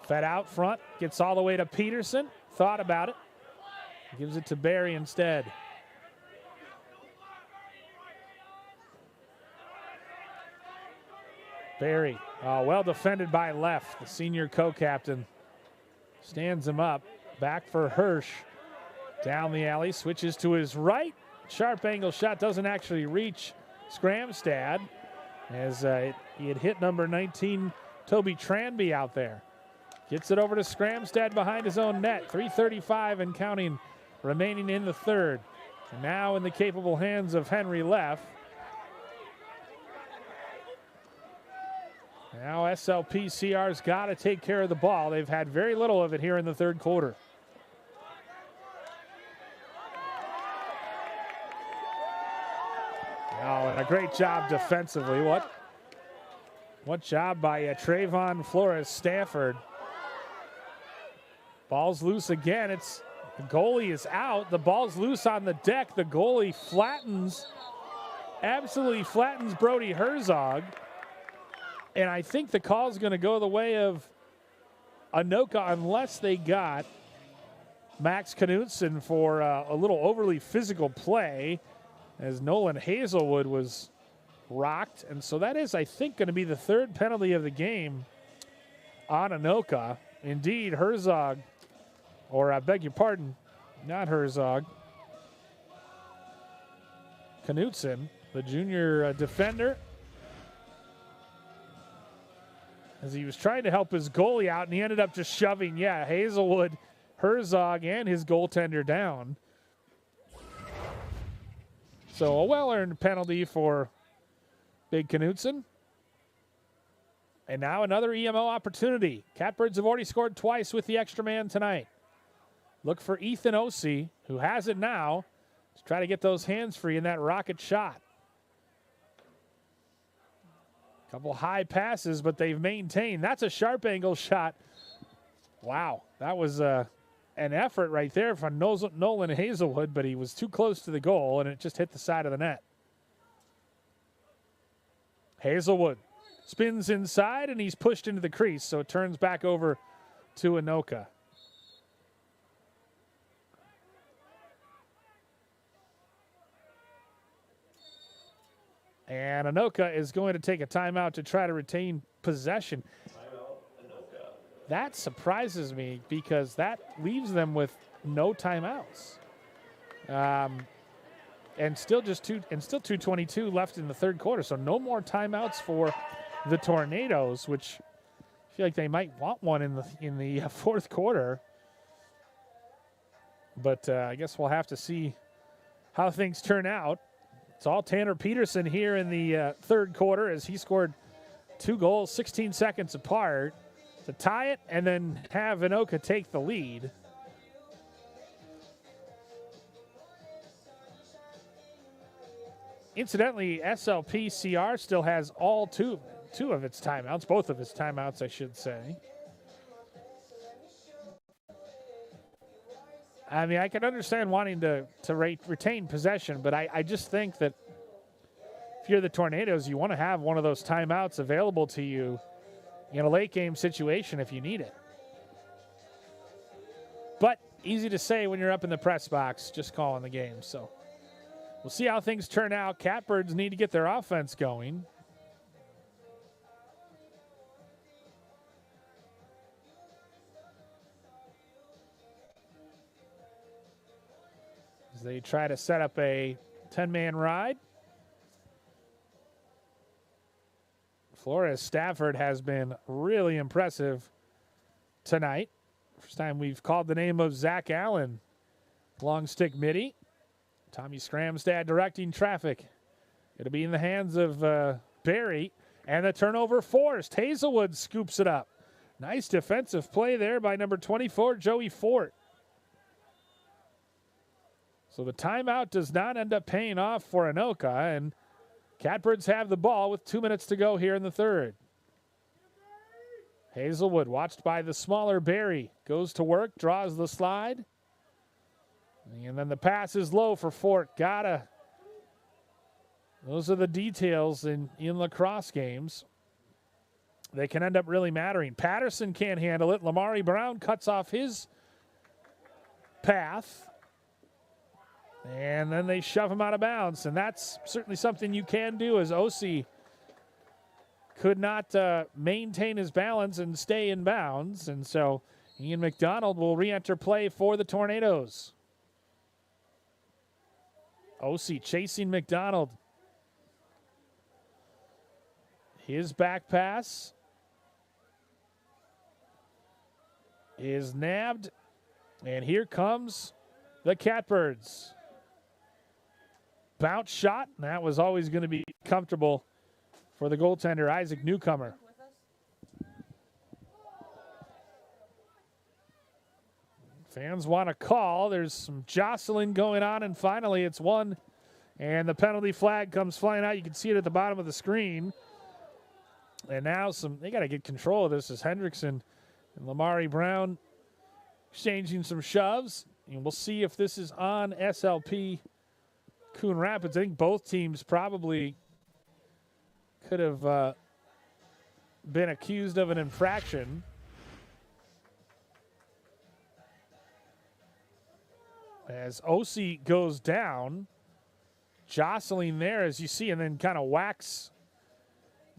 Speaker 1: Fed out front, gets all the way to Peterson. Thought about it. Gives it to Barry instead. Barry, well defended by Leff, the senior co-captain. Stands him up. Back for Hirsch. Down the alley, switches to his right. Sharp angle shot doesn't actually reach Skramstad, as he had hit number 19, Toby Tranby, out there. Gets it over to Skramstad behind his own net. 3:35 and counting remaining in the third. And now in the capable hands of Henry Leff. Now SLPCR's got to take care of the ball. They've had very little of it here in the third quarter. Oh, and a great job defensively. What job by Trayvon Flores Stafford. Ball's loose again. The goalie is out. The ball's loose on the deck. The goalie absolutely flattens Brody Herzog. And I think the call is going to go the way of Anoka unless they got Max Knutson for a little overly physical play, as Nolan Hazelwood was rocked. And so that is, I think, going to be the third penalty of the game on Anoka. Indeed, Herzog, or I beg your pardon, not Herzog. Knutson, the junior defender, as he was trying to help his goalie out, and he ended up just shoving, Hazelwood, Herzog, and his goaltender down. So a well-earned penalty for Big Knutson. And now another EMO opportunity. Catbirds have already scored twice with the extra man tonight. Look for Ethan Ossie, who has it now, to try to get those hands free in that rocket shot. Couple high passes, but they've maintained. That's a sharp angle shot. Wow, that was an effort right there from Nolan Hazelwood, but he was too close to the goal, and it just hit the side of the net. Hazelwood spins inside, and he's pushed into the crease, so it turns back over to Anoka. And Anoka is going to take a timeout to try to retain possession.
Speaker 5: Timeout, Anoka.
Speaker 1: That surprises me because that leaves them with no timeouts. And still 2:22 left in the third quarter. So no more timeouts for the Tornadoes, which I feel like they might want one in the fourth quarter. But I guess we'll have to see how things turn out. It's all Tanner Peterson here in the third quarter, as he scored 2 goals 16 seconds apart to tie it and then have Anoka take the lead. Incidentally, SLPCR still has all two of its timeouts, both of its timeouts, I should say. I mean, I can understand wanting to retain possession, but I just think that if you're the Tornadoes, you want to have one of those timeouts available to you in a late game situation if you need it. But easy to say when you're up in the press box, just calling the game. So we'll see how things turn out. Catbirds need to get their offense going. As they try to set up a 10-man ride. Flores Stafford has been really impressive tonight. First time we've called the name of Zach Allen. Long stick midi. Tommy Skramstad directing traffic. It'll be in the hands of Barry. And the turnover forced. Hazelwood scoops it up. Nice defensive play there by number 24, Joey Fort. So the timeout does not end up paying off for Anoka, and Catbirds have the ball with 2 minutes to go here in the third. Hazelwood, watched by the smaller Barry, goes to work, draws the slide. And then the pass is low for Fort. Those are the details in lacrosse games. They can end up really mattering. Patterson can't handle it. Lamari Brown cuts off his path. And then they shove him out of bounds. And that's certainly something you can do, as Osi could not maintain his balance and stay in bounds. And so Ian McDonald will re-enter play for the Tornadoes. Osi chasing McDonald. His back pass is nabbed. And here comes the Catbirds. Bounce shot. That was always going to be comfortable for the goaltender, Isaac Newcomer. Fans want to call. There's some jostling going on, and finally it's won. And the penalty flag comes flying out. You can see it at the bottom of the screen. And now they got to get control of this as Hendrickson and Lamari Brown exchanging some shoves. And we'll see if this is on SLP Coon Rapids. I think both teams probably could have been accused of an infraction. As Osi goes down, jostling there as you see, and then kind of whacks.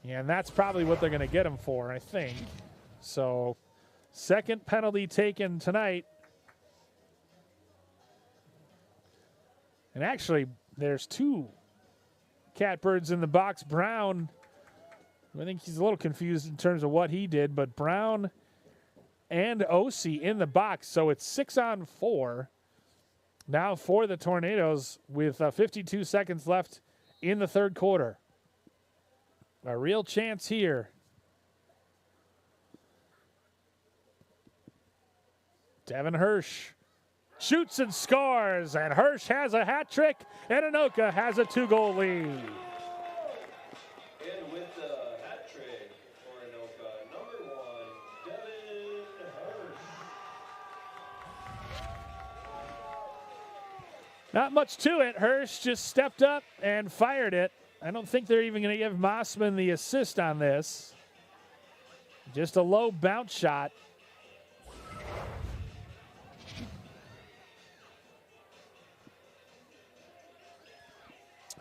Speaker 1: Yeah, and that's probably what they're going to get him for, I think. So, second penalty taken tonight. And actually, there's two Catbirds in the box. Brown, I think he's a little confused in terms of what he did, but Brown and Osi in the box. So it's 6-on-4 now for the Tornadoes with 52 seconds left in the third quarter. A real chance here. Devin Hirsch shoots and scores, and Hirsch has a hat trick, and Anoka has a 2-goal lead.
Speaker 5: And with the hat trick for Anoka, number 1, Devin Hirsch.
Speaker 1: Not much to it. Hirsch just stepped up and fired it. I don't think they're even going to give Mossman the assist on this. Just a low bounce shot.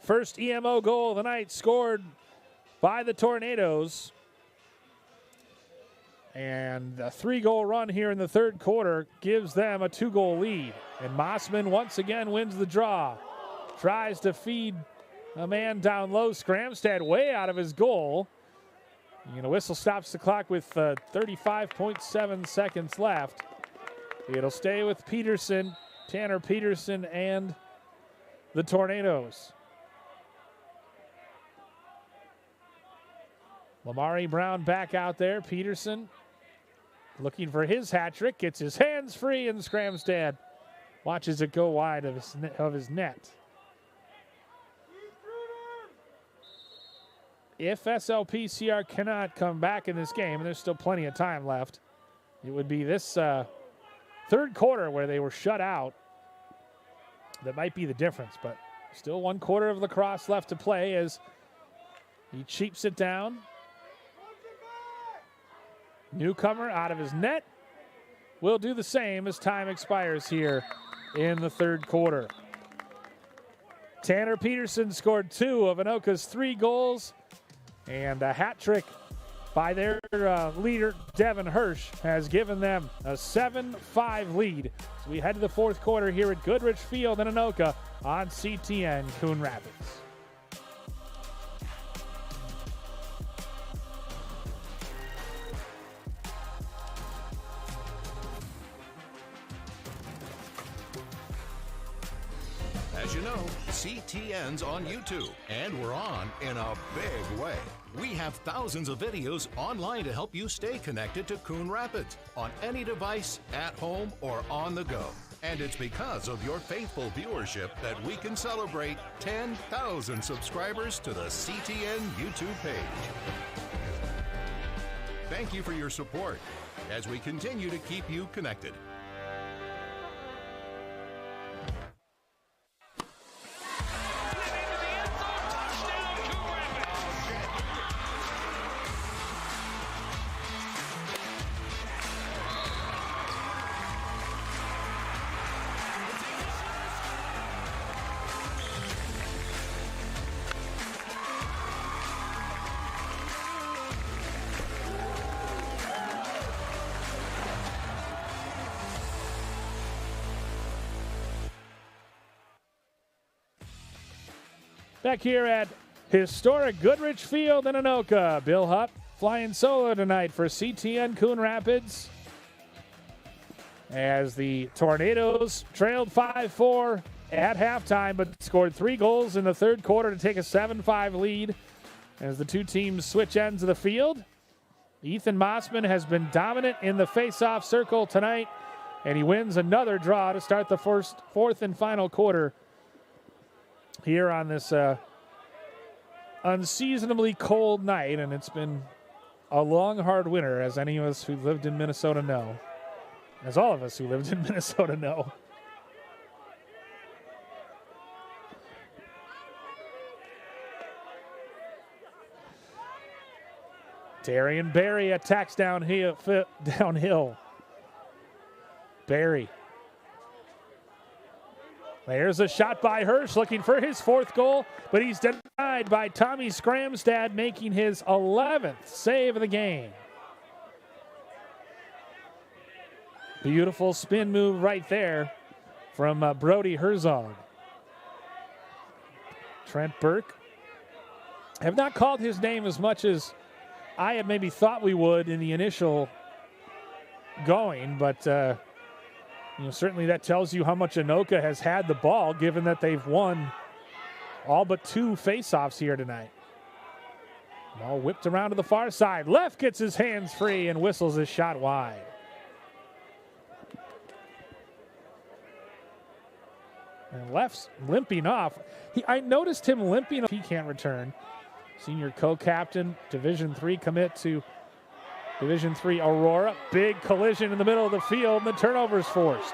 Speaker 1: First EMO goal of the night scored by the Tornadoes. And a 3-goal run here in the third quarter gives them a 2-goal lead. And Mossman once again wins the draw. Tries to feed a man down low. Scramstad way out of his goal. And a whistle stops the clock with 35.7 seconds left. It'll stay with Peterson, Tanner Peterson, and the Tornadoes. Lamari Brown back out there. Peterson looking for his hat trick. Gets his hands free, and Scramstad watches it go wide of his net. If SLPCR cannot come back in this game, and there's still plenty of time left, it would be this third quarter where they were shut out that might be the difference. But still 1 quarter of lacrosse left to play as he cheaps it down. Newcomer out of his net will do the same as time expires here in the third quarter. Tanner Peterson scored 2 of Anoka's 3 goals, and a hat trick by their leader, Devin Hirsch, has given them a 7-5 lead. So we head to the fourth quarter here at Goodrich Field in Anoka on CTN Coon Rapids.
Speaker 6: As you know, CTN's on YouTube, and we're on in a big way. We have thousands of videos online to help you stay connected to Coon Rapids on any device, at home, or on the go. And it's because of your faithful viewership that we can celebrate 10,000 subscribers to the CTN YouTube page. Thank you for your support as we continue to keep you connected.
Speaker 1: Back here at historic Goodrich Field in Anoka. Bill Hupp flying solo tonight for CTN Coon Rapids, as the Tornadoes trailed 5-4 at halftime, but scored 3 goals in the third quarter to take a 7-5 lead as the two teams switch ends of the field. Ethan Mossman has been dominant in the face-off circle tonight, and he wins another draw to start the fourth and final quarter here on this unseasonably cold night, and it's been a long, hard winter, as any of us who lived in Minnesota know. As all of us who lived in Minnesota know. Darian Berry attacks downhill. Berry. There's a shot by Hirsch, looking for his 4th goal, but he's denied by Tommy Skramstad, making his 11th save of the game. Beautiful spin move right there from Brody Herzog. Trent Burke. Have not called his name as much as I had maybe thought we would in the initial going, but certainly that tells you how much Anoka has had the ball, given that they've won all but 2 faceoffs here tonight. Ball whipped around to the far side. Left gets his hands free and whistles his shot wide. And Left's limping off. I noticed him limping off. He can't return. Senior co-captain, Division III commit to Division III Aurora. Big collision in the middle of the field, and the turnover is forced.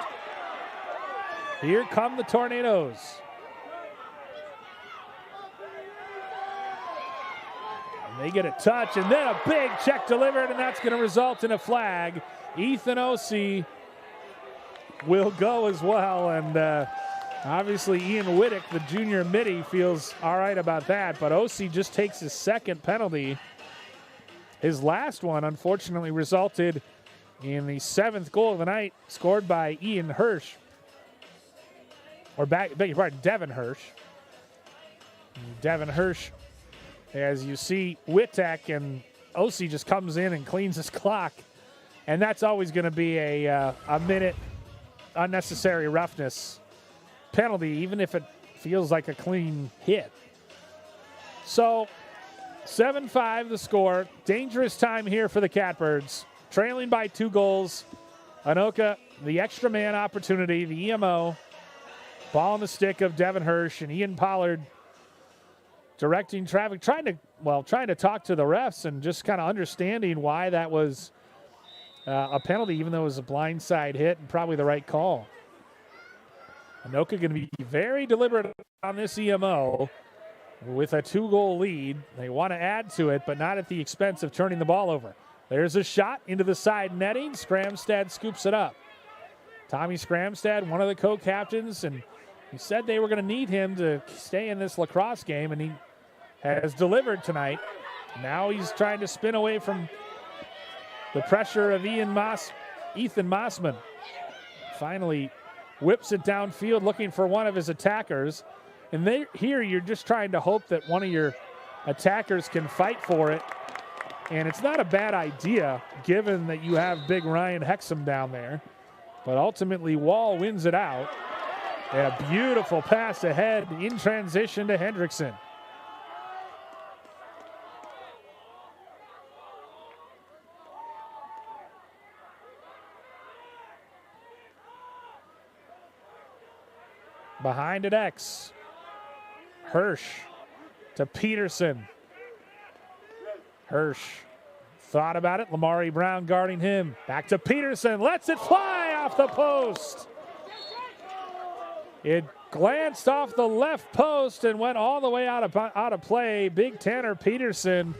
Speaker 1: Here come the Tornadoes. And they get a touch, and then a big check delivered, and that's going to result in a flag. Ethan Ossie will go as well, and obviously Ian Whittick, the junior midi, feels all right about that, but Ossie just takes his 2nd penalty. His last one, unfortunately, resulted in the 7th goal of the night, scored by Ian Hirsch. Or beg your pardon, Devin Hirsch. Devin Hirsch, as you see, Whittick, and Ossie just comes in and cleans his clock. And that's always going to be a minute unnecessary roughness penalty, even if it feels like a clean hit. So 7-5 the score. Dangerous time here for the Catbirds. Trailing by 2 goals. Anoka, the extra man opportunity, the EMO. Ball in the stick of Devin Hirsch, and Ian Pollard directing traffic, trying to talk to the refs and just kind of understanding why that was a penalty, even though it was a blindside hit and probably the right call. Anoka going to be very deliberate on this EMO with a 2-goal lead. They want to add to it, but not at the expense of turning the ball over. There's a shot into the side netting. Skramstad scoops it up. Tommy Skramstad, one of the co-captains, and he said they were going to need him to stay in this lacrosse game, and he has delivered tonight. Now he's trying to spin away from the pressure of Ethan Mossman. Finally whips it downfield, looking for one of his attackers. And here you're just trying to hope that one of your attackers can fight for it. And it's not a bad idea, given that you have big Ryan Hexum down there. But ultimately, Wall wins it out. And a beautiful pass ahead in transition to Hendrickson. Behind it, X. Hirsch to Peterson. Hirsch thought about it. Lamari Brown guarding him. Back to Peterson. Lets it fly off the post. It glanced off the left post and went all the way out of play. Big Tanner Peterson,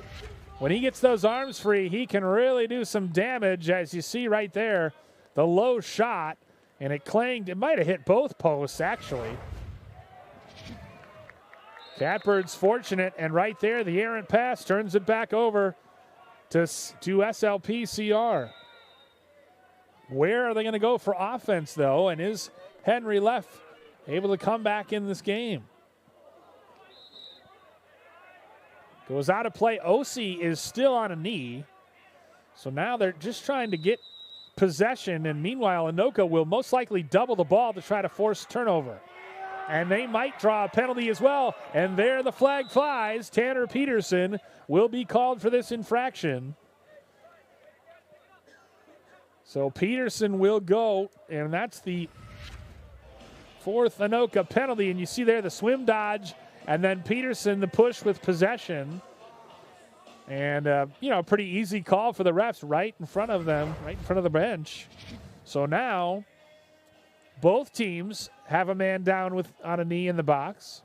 Speaker 1: when he gets those arms free, he can really do some damage, as you see right there. The low shot. And it clanged. It might have hit both posts, actually. Catbirds fortunate, and right there, the errant pass turns it back over to SLPCR. Where are they going to go for offense, though? And is Henry Leff able to come back in this game? Goes out of play. Osi is still on a knee. So now they're just trying to get possession, and meanwhile, Anoka will most likely double the ball to try to force turnover. And they might draw a penalty as well. And there the flag flies. Tanner Peterson will be called for this infraction. So Peterson will go, and that's the fourth Anoka penalty. And you see there the swim dodge, and then Peterson the push with possession. And, a pretty easy call for the refs right in front of them, right in front of the bench. So now both teams have a man down on a knee in the box.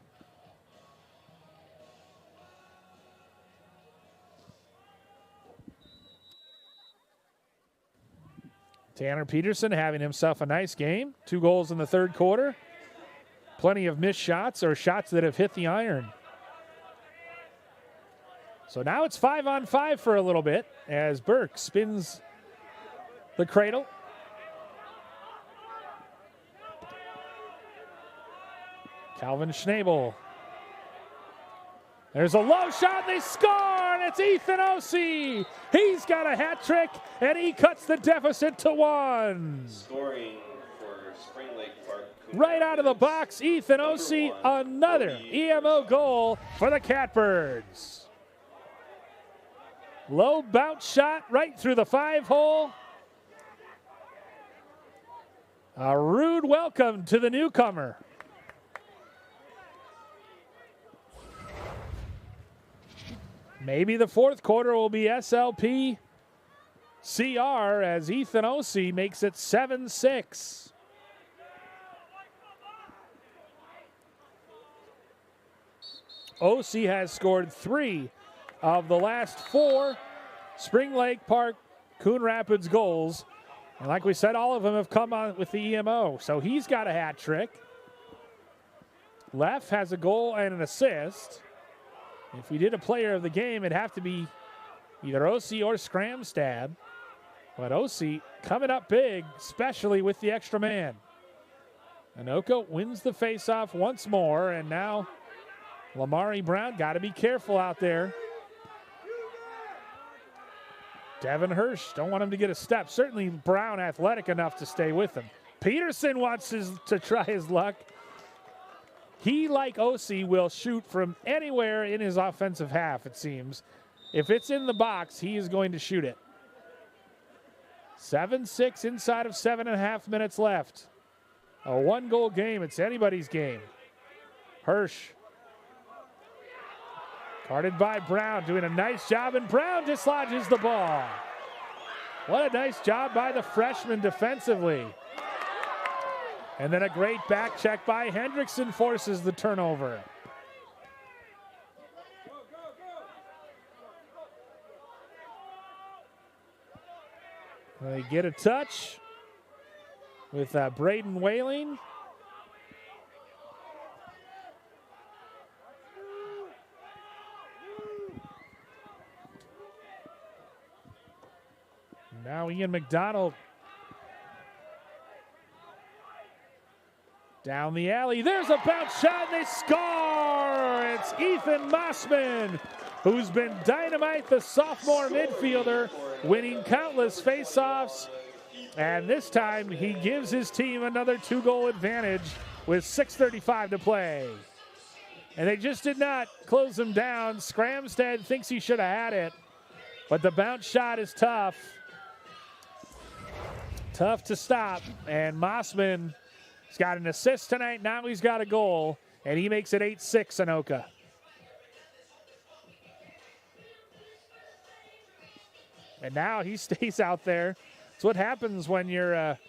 Speaker 1: Tanner Peterson having himself a nice game. 2 goals in the third quarter. Plenty of missed shots or shots that have hit the iron. So now it's 5-on-5 for a little bit as Burke spins the cradle. Calvin Schnabel. There's a low shot, they score, and it's Ethan Osi. He's got a hat trick, and he cuts the deficit to 1.
Speaker 5: Scoring for Spring Lake Park.
Speaker 1: Right out of the box, Ethan Osi, another EMO goal for the Catbirds. Low bounce shot right through the 5-hole. A rude welcome to the newcomer. Maybe the fourth quarter will be SLP CR as Ethan Osi makes it 7-6. Osi has scored 3 of the last 4 Spring Lake Park Coon Rapids goals. And like we said, all of them have come on with the EMO. So he's got a hat trick. Leff has a goal and an assist. If we did a player of the game, it'd have to be either Osi or Scramstad. But Osi coming up big, especially with the extra man. Anoka wins the faceoff once more, and now Lamari Brown got to be careful out there. Devin Hirsch, don't want him to get a step. Certainly Brown athletic enough to stay with him. Peterson wants to try his luck. He, like Osi, will shoot from anywhere in his offensive half, it seems. If it's in the box, he is going to shoot it. 7-6 inside of 7.5 minutes left. A 1-goal game. It's anybody's game. Hirsch. Guarded by Brown, doing a nice job, and Brown dislodges the ball. What a nice job by the freshman defensively. And then a great back check by Hendrickson forces the turnover. They get a touch with Braden Whaling. Now Ian McDonald down the alley. There's a bounce shot, and they score! It's Ethan Mossman, who's been dynamite, the sophomore midfielder, winning countless faceoffs. And this time, he gives his team another 2-goal advantage with 6:35 to play. And they just did not close them down. Scramstad thinks he should have had it, but the bounce shot is tough. Tough to stop, and Mossman has got an assist tonight. Now he's got a goal, and he makes it 8-6 Anoka. And now he stays out there. It's what happens when you're a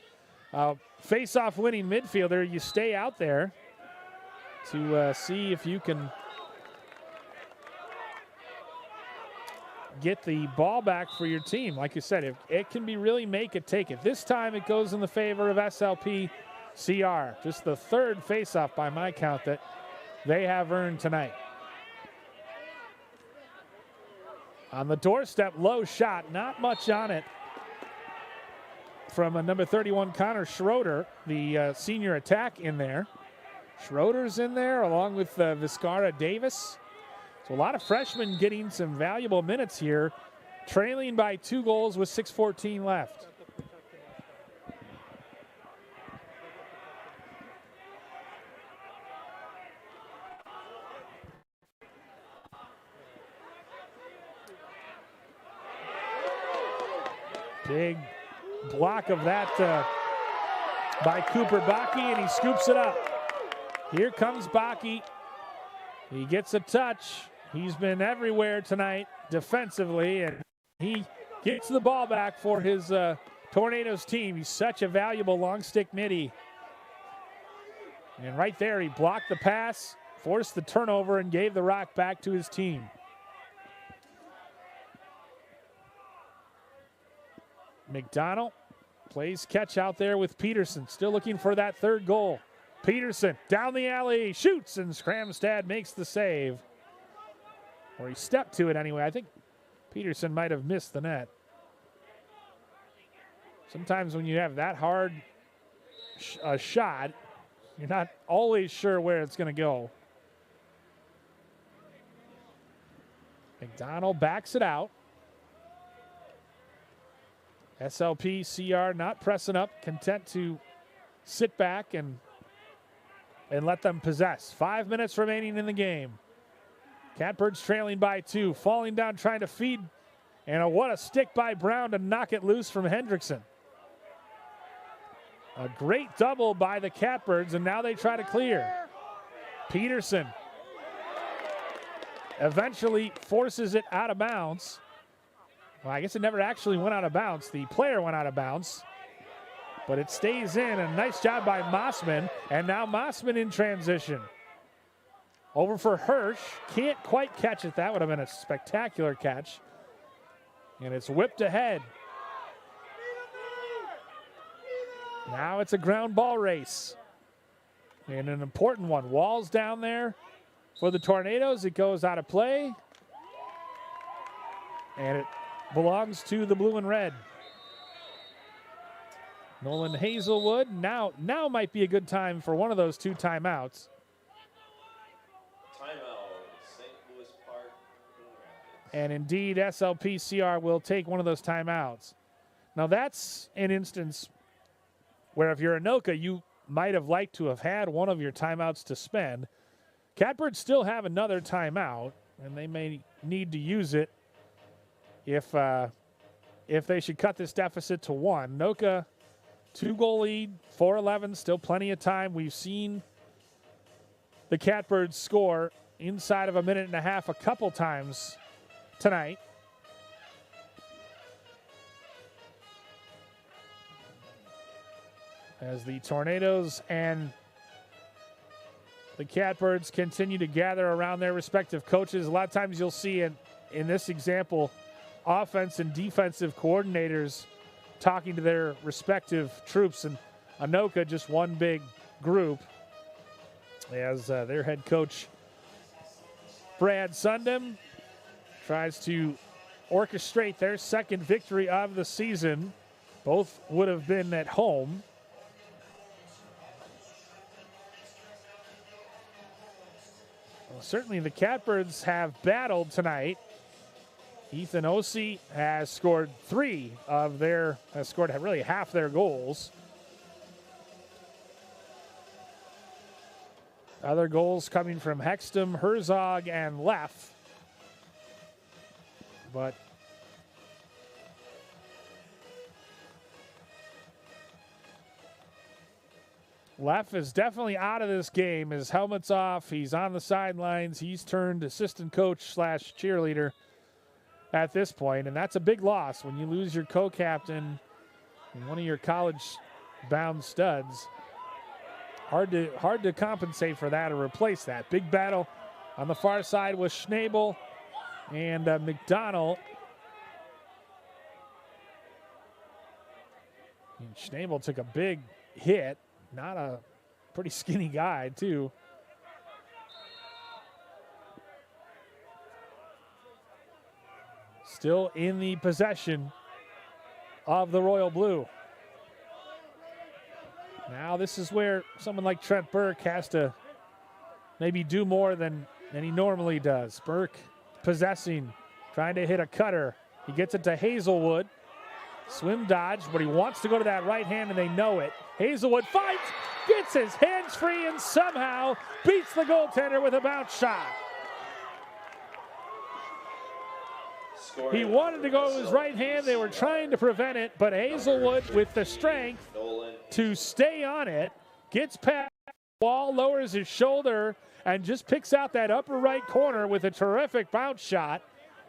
Speaker 1: face-off winning midfielder. You stay out there to see if you can get the ball back for your team. Like you said, it can be really make it, take it. This time it goes in the favor of SLP CR. Just the third faceoff by my count that they have earned tonight. On the doorstep, low shot, not much on it from a number 31 Connor Schroeder, the senior attack in there. Schroeder's in there along with Viscara Davis. So a lot of freshmen getting some valuable minutes here, trailing by 2 goals with 6:14 left. Big block of that by Cooper Baki, and he scoops it up. Here comes Baki. He gets a touch. He's been everywhere tonight defensively, and he gets the ball back for his Tornadoes team. He's such a valuable long stick midi. And right there, he blocked the pass, forced the turnover, and gave the rock back to his team. McDonald plays catch out there with Peterson, still looking for that third goal. Peterson down the alley, shoots, and Skramstad makes the save. Or he stepped to it anyway. I think Peterson might have missed the net. Sometimes when you have that hard a shot, you're not always sure where it's going to go. McDonald backs it out. SLP CR not pressing up, content to sit back and let them possess. 5 minutes remaining in the game. Catbirds trailing by 2, falling down trying to feed, and what a stick by Brown to knock it loose from Hendrickson. A great double by the Catbirds, and now they try to clear. Peterson eventually forces it out of bounds. Well, I guess it never actually went out of bounds. The player went out of bounds, but it stays in. A nice job by Mossman, and now Mossman in transition. Over for Hirsch. Can't quite catch it. That would have been a spectacular catch. And it's whipped ahead. Now it's a ground ball race. And an important one. Walls down there for the Tornadoes. It goes out of play. And it belongs to the blue and red. Nolan Hazelwood. Now might be a good time for one of those 2 timeouts. And indeed, SLPCR will take one of those timeouts. Now that's an instance where if you're Anoka, you might have liked to have had one of your timeouts to spend. Catbirds still have another timeout, and they may need to use it if they should cut this deficit to 1. Anoka, 2-goal lead, 4-11, still plenty of time. We've seen the Catbirds score inside of a minute and a half a couple times tonight. As the Tornadoes and the Catbirds continue to gather around their respective coaches. A lot of times you'll see in this example, offense and defensive coordinators talking to their respective troops, and Anoka just one big group as their head coach Brad Sundem tries to orchestrate their second victory of the season. Both would have been at home. Well, certainly the Catbirds have battled tonight. Ethan Ossie has scored really half their goals. Other goals coming from Hexton, Herzog, and Leff. But Leff is definitely out of this game. His helmet's off. He's on the sidelines. He's turned assistant coach / cheerleader at this point, and that's a big loss when you lose your co-captain and one of your college-bound studs. Hard to compensate for that or replace that. Big battle on the far side with Schnabel and McDonald. And Schnabel took a big hit. Not a pretty skinny guy, too. Still in the possession of the Royal Blue. Now this is where someone like Trent Burke has to maybe do more than than he normally does. Burke possessing, trying to hit a cutter. He gets it to Hazelwood. Swim dodge, but he wants to go to that right hand, and they know it. Hazelwood fights, gets his hands free, and somehow beats the goaltender with a bounce shot. He wanted to go to his right hand. They were trying to prevent it, but Hazelwood, with the strength to stay on it, gets past the wall, lowers his shoulder, and just picks out that upper right corner with a terrific bounce shot,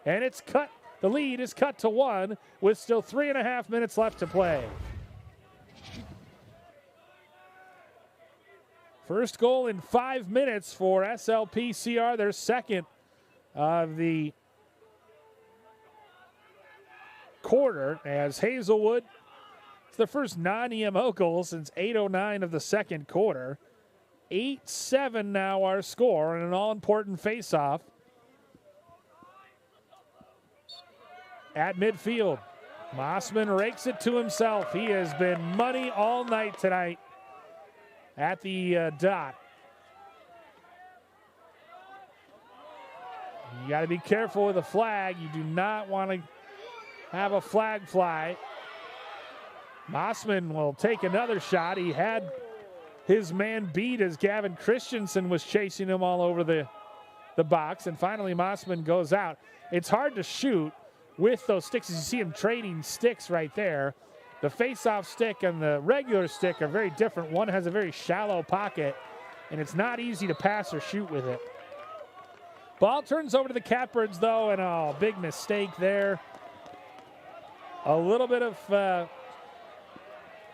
Speaker 1: and it's cut. The lead is cut to 1 with still 3.5 minutes left to play. First goal in 5 minutes for SLPCR, their second of the quarter, as Hazelwood, it's the first non-EMO goal since 8:09 of the second quarter. 8-7 now our score, and an all-important face-off at midfield. Mossman rakes it to himself. He has been money all night tonight at the dot. You got to be careful with a flag. You do not want to have a flag fly. Mossman will take another shot. He had his man beat as Gavin Christensen was chasing him all over the box, and finally Mossman goes out. It's hard to shoot with those sticks, as you see him trading sticks right there. The face-off stick and the regular stick are very different. One has a very shallow pocket, and it's not easy to pass or shoot with it. Ball turns over to the Catbirds, though, and a big mistake there. A little bit of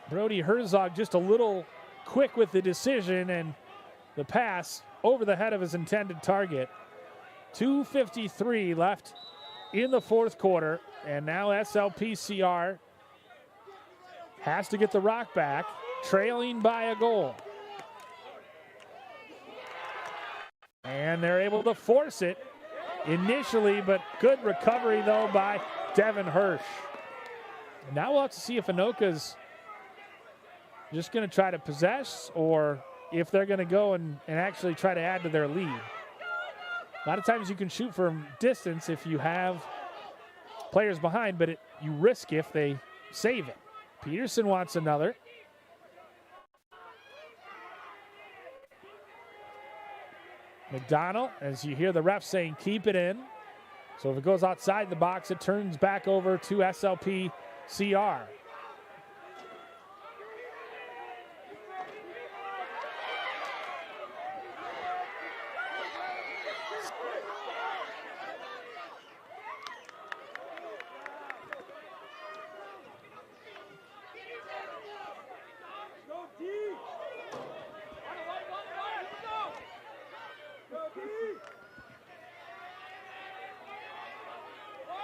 Speaker 1: Brody Herzog just a little quick with the decision, and the pass over the head of his intended target. 2:53 left in the fourth quarter, and now SLPCR has to get the rock back, trailing by a goal. And they're able to force it initially, but good recovery, though, by Devin Hirsch. Now we'll have to see if Anoka's just going to try to possess, or if they're going to go and actually try to add to their lead. A lot of times you can shoot from distance if you have players behind, but you risk if they save it. Peterson wants another. McDonald, as you hear the ref saying, keep it in. So if it goes outside the box, it turns back over to SLPCR.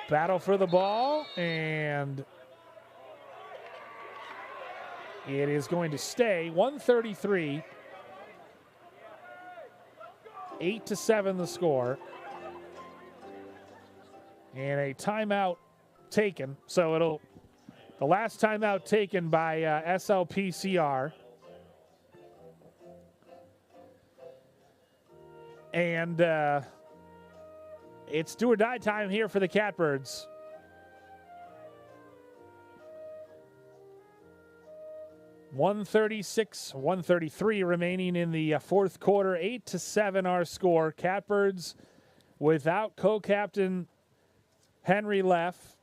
Speaker 1: Battle for the ball, and it is going to stay. 133. 8-7 the score. And a timeout taken. So the last timeout taken by SLPCR. And it's do or die time here for the Catbirds. $133 remaining in the fourth quarter. 8-7 our score. Catbirds without co-captain Henry Leff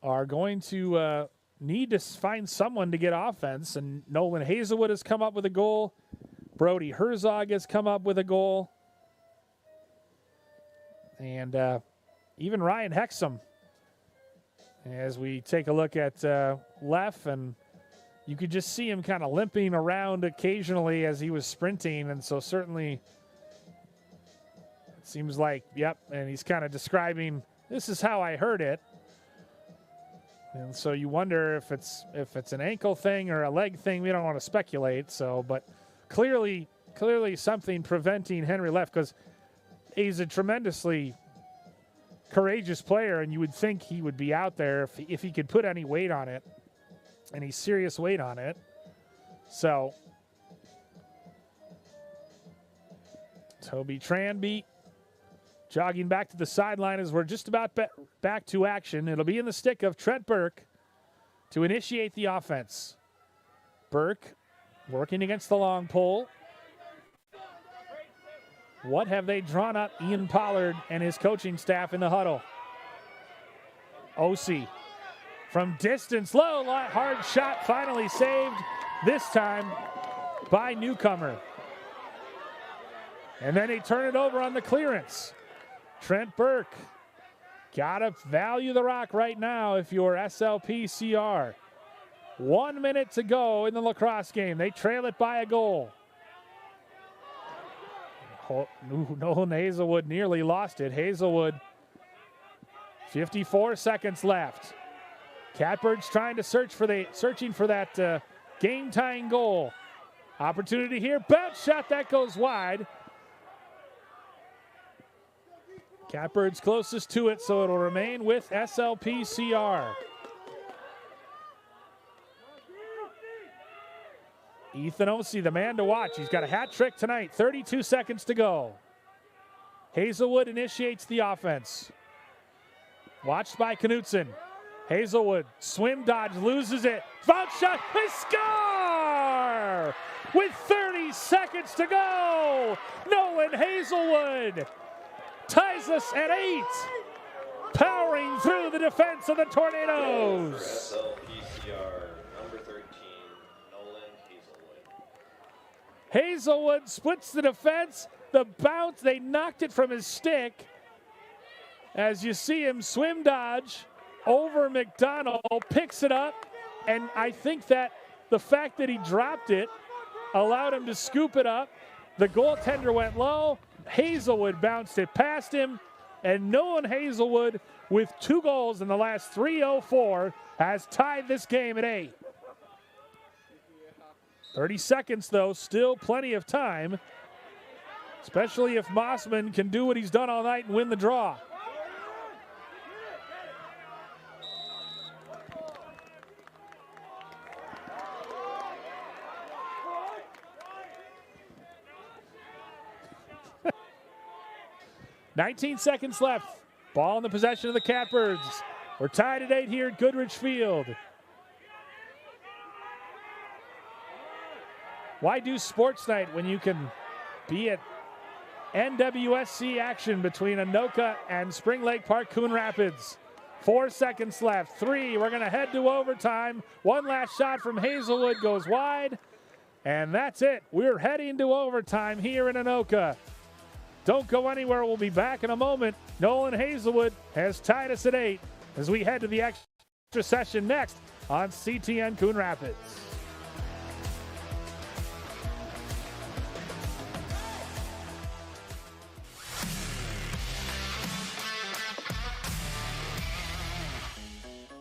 Speaker 1: are going to need to find someone to get offense. And Nolan Hazelwood has come up with a goal. Brody Herzog has come up with a goal. And even Ryan Hexum, as we take a look at Leff, and you could just see him kind of limping around occasionally as he was sprinting. And so certainly it seems like, yep, and he's kind of describing, this is how I heard it. And so you wonder if it's an ankle thing or a leg thing. We don't want to speculate. So, but clearly something preventing Henry Leff, because he's a tremendously courageous player, and you would think he would be out there if he could put any weight on it, any serious weight on it. So Toby Tranby jogging back to the sideline as we're just about back to action. It'll be in the stick of Trent Burke to initiate the offense. Burke working against the long pole. What have they drawn up Ian Pollard and his coaching staff in the huddle? Ossie from distance, low, hard shot, finally saved, this time by Newcomer. And then they turn it over on the clearance. Trent Burke, gotta value the rock right now if you're SLPCR. 1 minute to go in the lacrosse game. They trail it by a goal. Nolan Hazelwood nearly lost it. Hazelwood, 54 seconds left. Catbirds trying to searching for that game-tying goal. Opportunity here, bounce shot, that goes wide. Catbirds closest to it, so it'll remain with SLPCR. Ethan Ossie, the man to watch. He's got a hat trick tonight. 32 seconds to go. Hazelwood initiates the offense. Watched by Knutson. Hazelwood, swim dodge, loses it. Bounce shot, they score! With 30 seconds to go, Nolan Hazelwood ties us at 8. Powering through the defense of the Tornadoes.
Speaker 5: SLPCR, number 13, Nolan Hazelwood.
Speaker 1: Hazelwood splits the defense. The bounce, they knocked it from his stick. As you see him swim dodge over McDonald, picks it up, and I think that the fact that he dropped it allowed him to scoop it up. The goaltender went low. Hazelwood bounced it past him, and Nolan Hazelwood, with 2 goals in the last 3:04, has tied this game at 8. 30 seconds, though, still plenty of time, especially if Mossman can do what he's done all night and win the draw. "19 seconds left. Ball in the possession of the Catbirds. We're tied at 8 here at Goodrich Field. Why do sports night when you can be at NWSC action between Anoka and Spring Lake Park Coon Rapids? 4 seconds left. 3. We're going to head to overtime. One last shot from Hazelwood goes wide. And that's it. We're heading to overtime here in Anoka. Don't go anywhere. We'll be back in a moment. Nolan Hazelwood has tied us at 8 as we head to the extra session next on CTN Coon Rapids.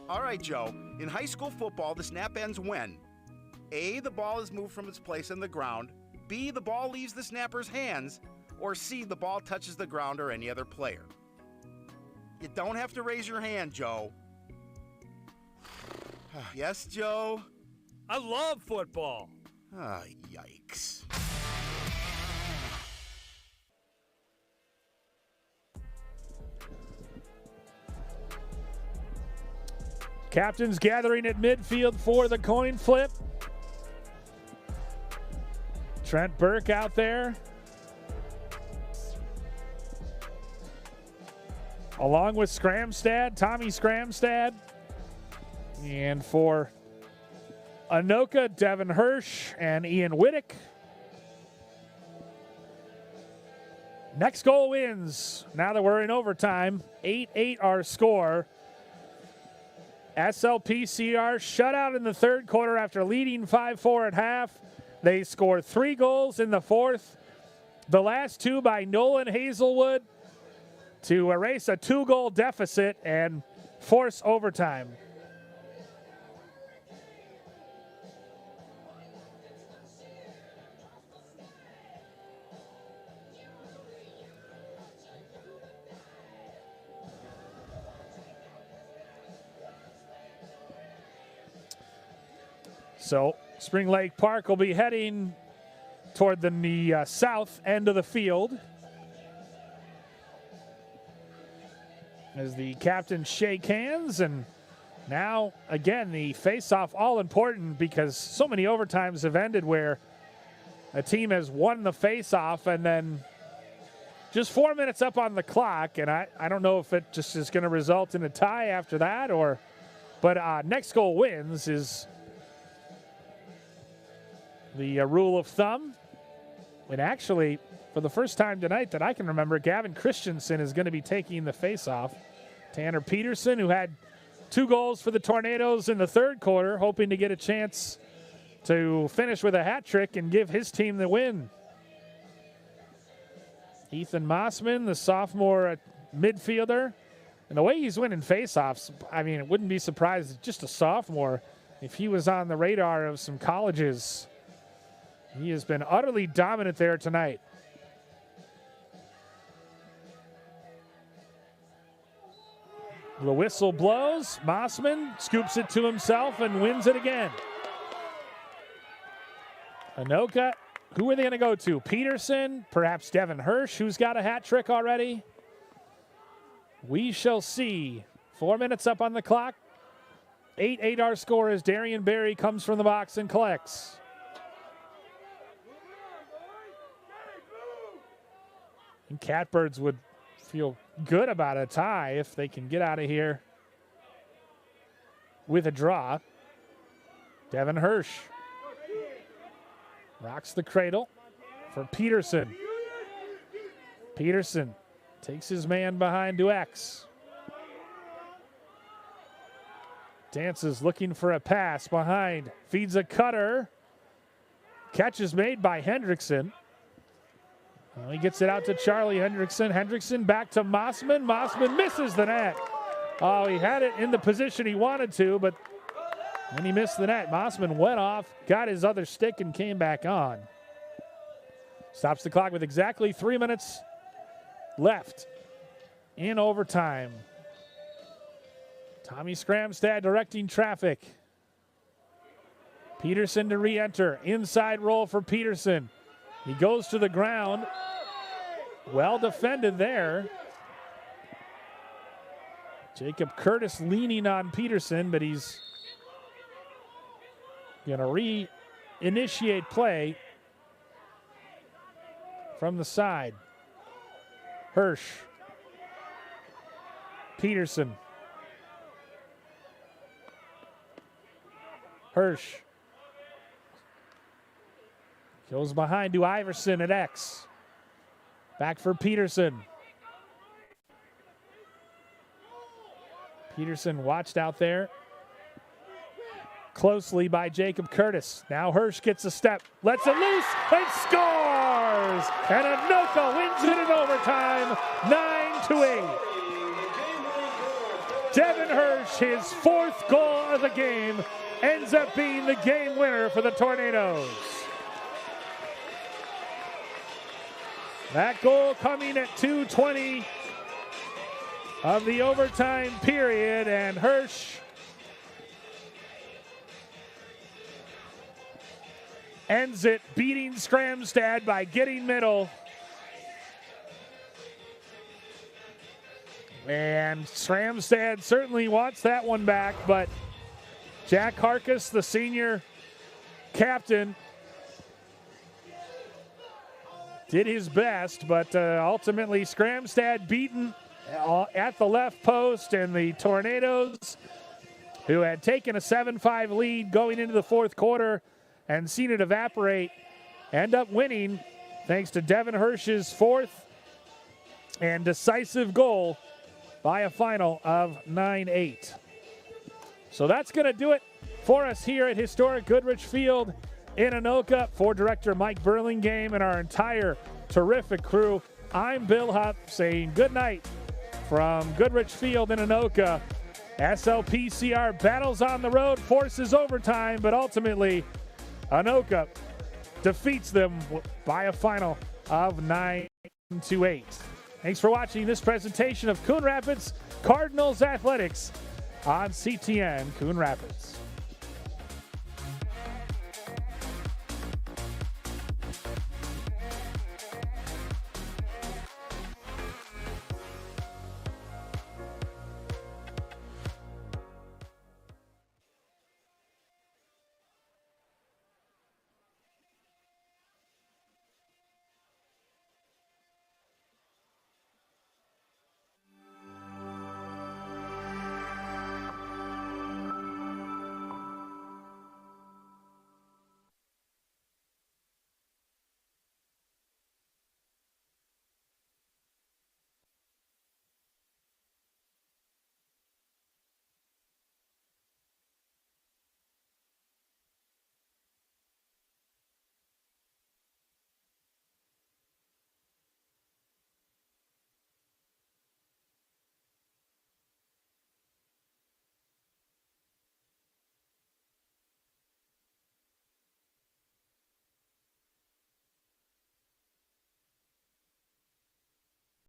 Speaker 3: All right, Joe. In high school football, the snap ends when A, the ball is moved from its place on the ground, B, the ball leaves the snapper's hands, or C, the ball touches the ground or any other player. You don't have to raise your hand, Joe. Yes, Joe?
Speaker 2: I love football.
Speaker 3: Ah, yikes.
Speaker 1: Captains gathering at midfield for the coin flip. Trent Burke out there, along with Scramstad, Tommy Scramstad. And for Anoka, Devin Hirsch and Ian Whittick. Next goal wins. Now that we're in overtime, 8-8 our score. SLPCR shut out in the third quarter after leading 5-4 at half. They scored 3 goals in the fourth. The last 2 by Nolan Hazelwood to erase a 2-goal deficit and force overtime. So Spring Lake Park will be heading toward the south end of the field. as the captains shake hands. And now, again, the face-off all important because so many overtimes have ended where a team has won the face-off and then just 4 minutes up on the clock. And I don't know if it just is going to result in a tie after that but next goal wins is the rule of thumb. And actually, for the first time tonight that I can remember, Gavin Christensen is going to be taking the face-off. Tanner Peterson, who had 2 goals for the Tornadoes in the third quarter, hoping to get a chance to finish with a hat trick and give his team the win. Ethan Mossman, the sophomore midfielder, and the way he's winning face-offs, I mean, it wouldn't be surprised, just a sophomore, if he was on the radar of some colleges. He has been utterly dominant there tonight. The whistle blows. Mossman scoops it to himself and wins it again. Anoka, who are they going to go to? Peterson, perhaps Devin Hirsch, who's got a hat trick already? We shall see. 4 minutes up on the clock. 8-8 our score as Darian Berry comes from the box and collects. And Catbirds would feel good about a tie if they can get out of here with a draw. Devin Hirsch rocks the cradle for Peterson. Peterson takes his man behind to X. Dances looking for a pass behind. Feeds a cutter. Catch is made by Hendrickson. He gets it out to Charlie Hendrickson. Hendrickson back to Mossman. Mossman misses the net. Oh, he had it in the position he wanted to, but then he missed the net. Mossman went off, got his other stick, and came back on. Stops the clock with exactly 3 minutes left in overtime. Tommy Scramstad directing traffic. Peterson to re-enter. Inside roll for Peterson. He goes to the ground. Well defended there. Jacob Curtis leaning on Peterson, but he's going to re-initiate play from the side. Hirsch. Peterson. Hirsch. Goes behind to Iverson at X. Back for Peterson. Peterson watched out there closely by Jacob Curtis. Now Hirsch gets a step, lets it loose, and scores! And Anoka wins it in overtime, 9-8. Devin Hirsch, his 4th goal of the game, ends up being the game winner for the Tornadoes. That goal coming at 2:20 of the overtime period, and Hirsch ends it, beating Scramstad by getting middle. And Scramstad certainly wants that one back, but Jack Harkis, the senior captain, did his best, but ultimately Scramstad beaten at the left post, and the Tornadoes, who had taken a 7-5 lead going into the 4th quarter and seen it evaporate, end up winning thanks to Devin Hirsch's 4th and decisive goal by a final of 9-8. So that's going to do it for us here at historic Goodrich Field in Anoka. For Director Mike Burlingame and our entire terrific crew, I'm Bill Huff saying good night from Goodrich Field in Anoka. SLPCR battles on the road, forces overtime, but ultimately Anoka defeats them by a final of 9-8. Thanks for watching this presentation of Coon Rapids Cardinals Athletics on CTN Coon Rapids.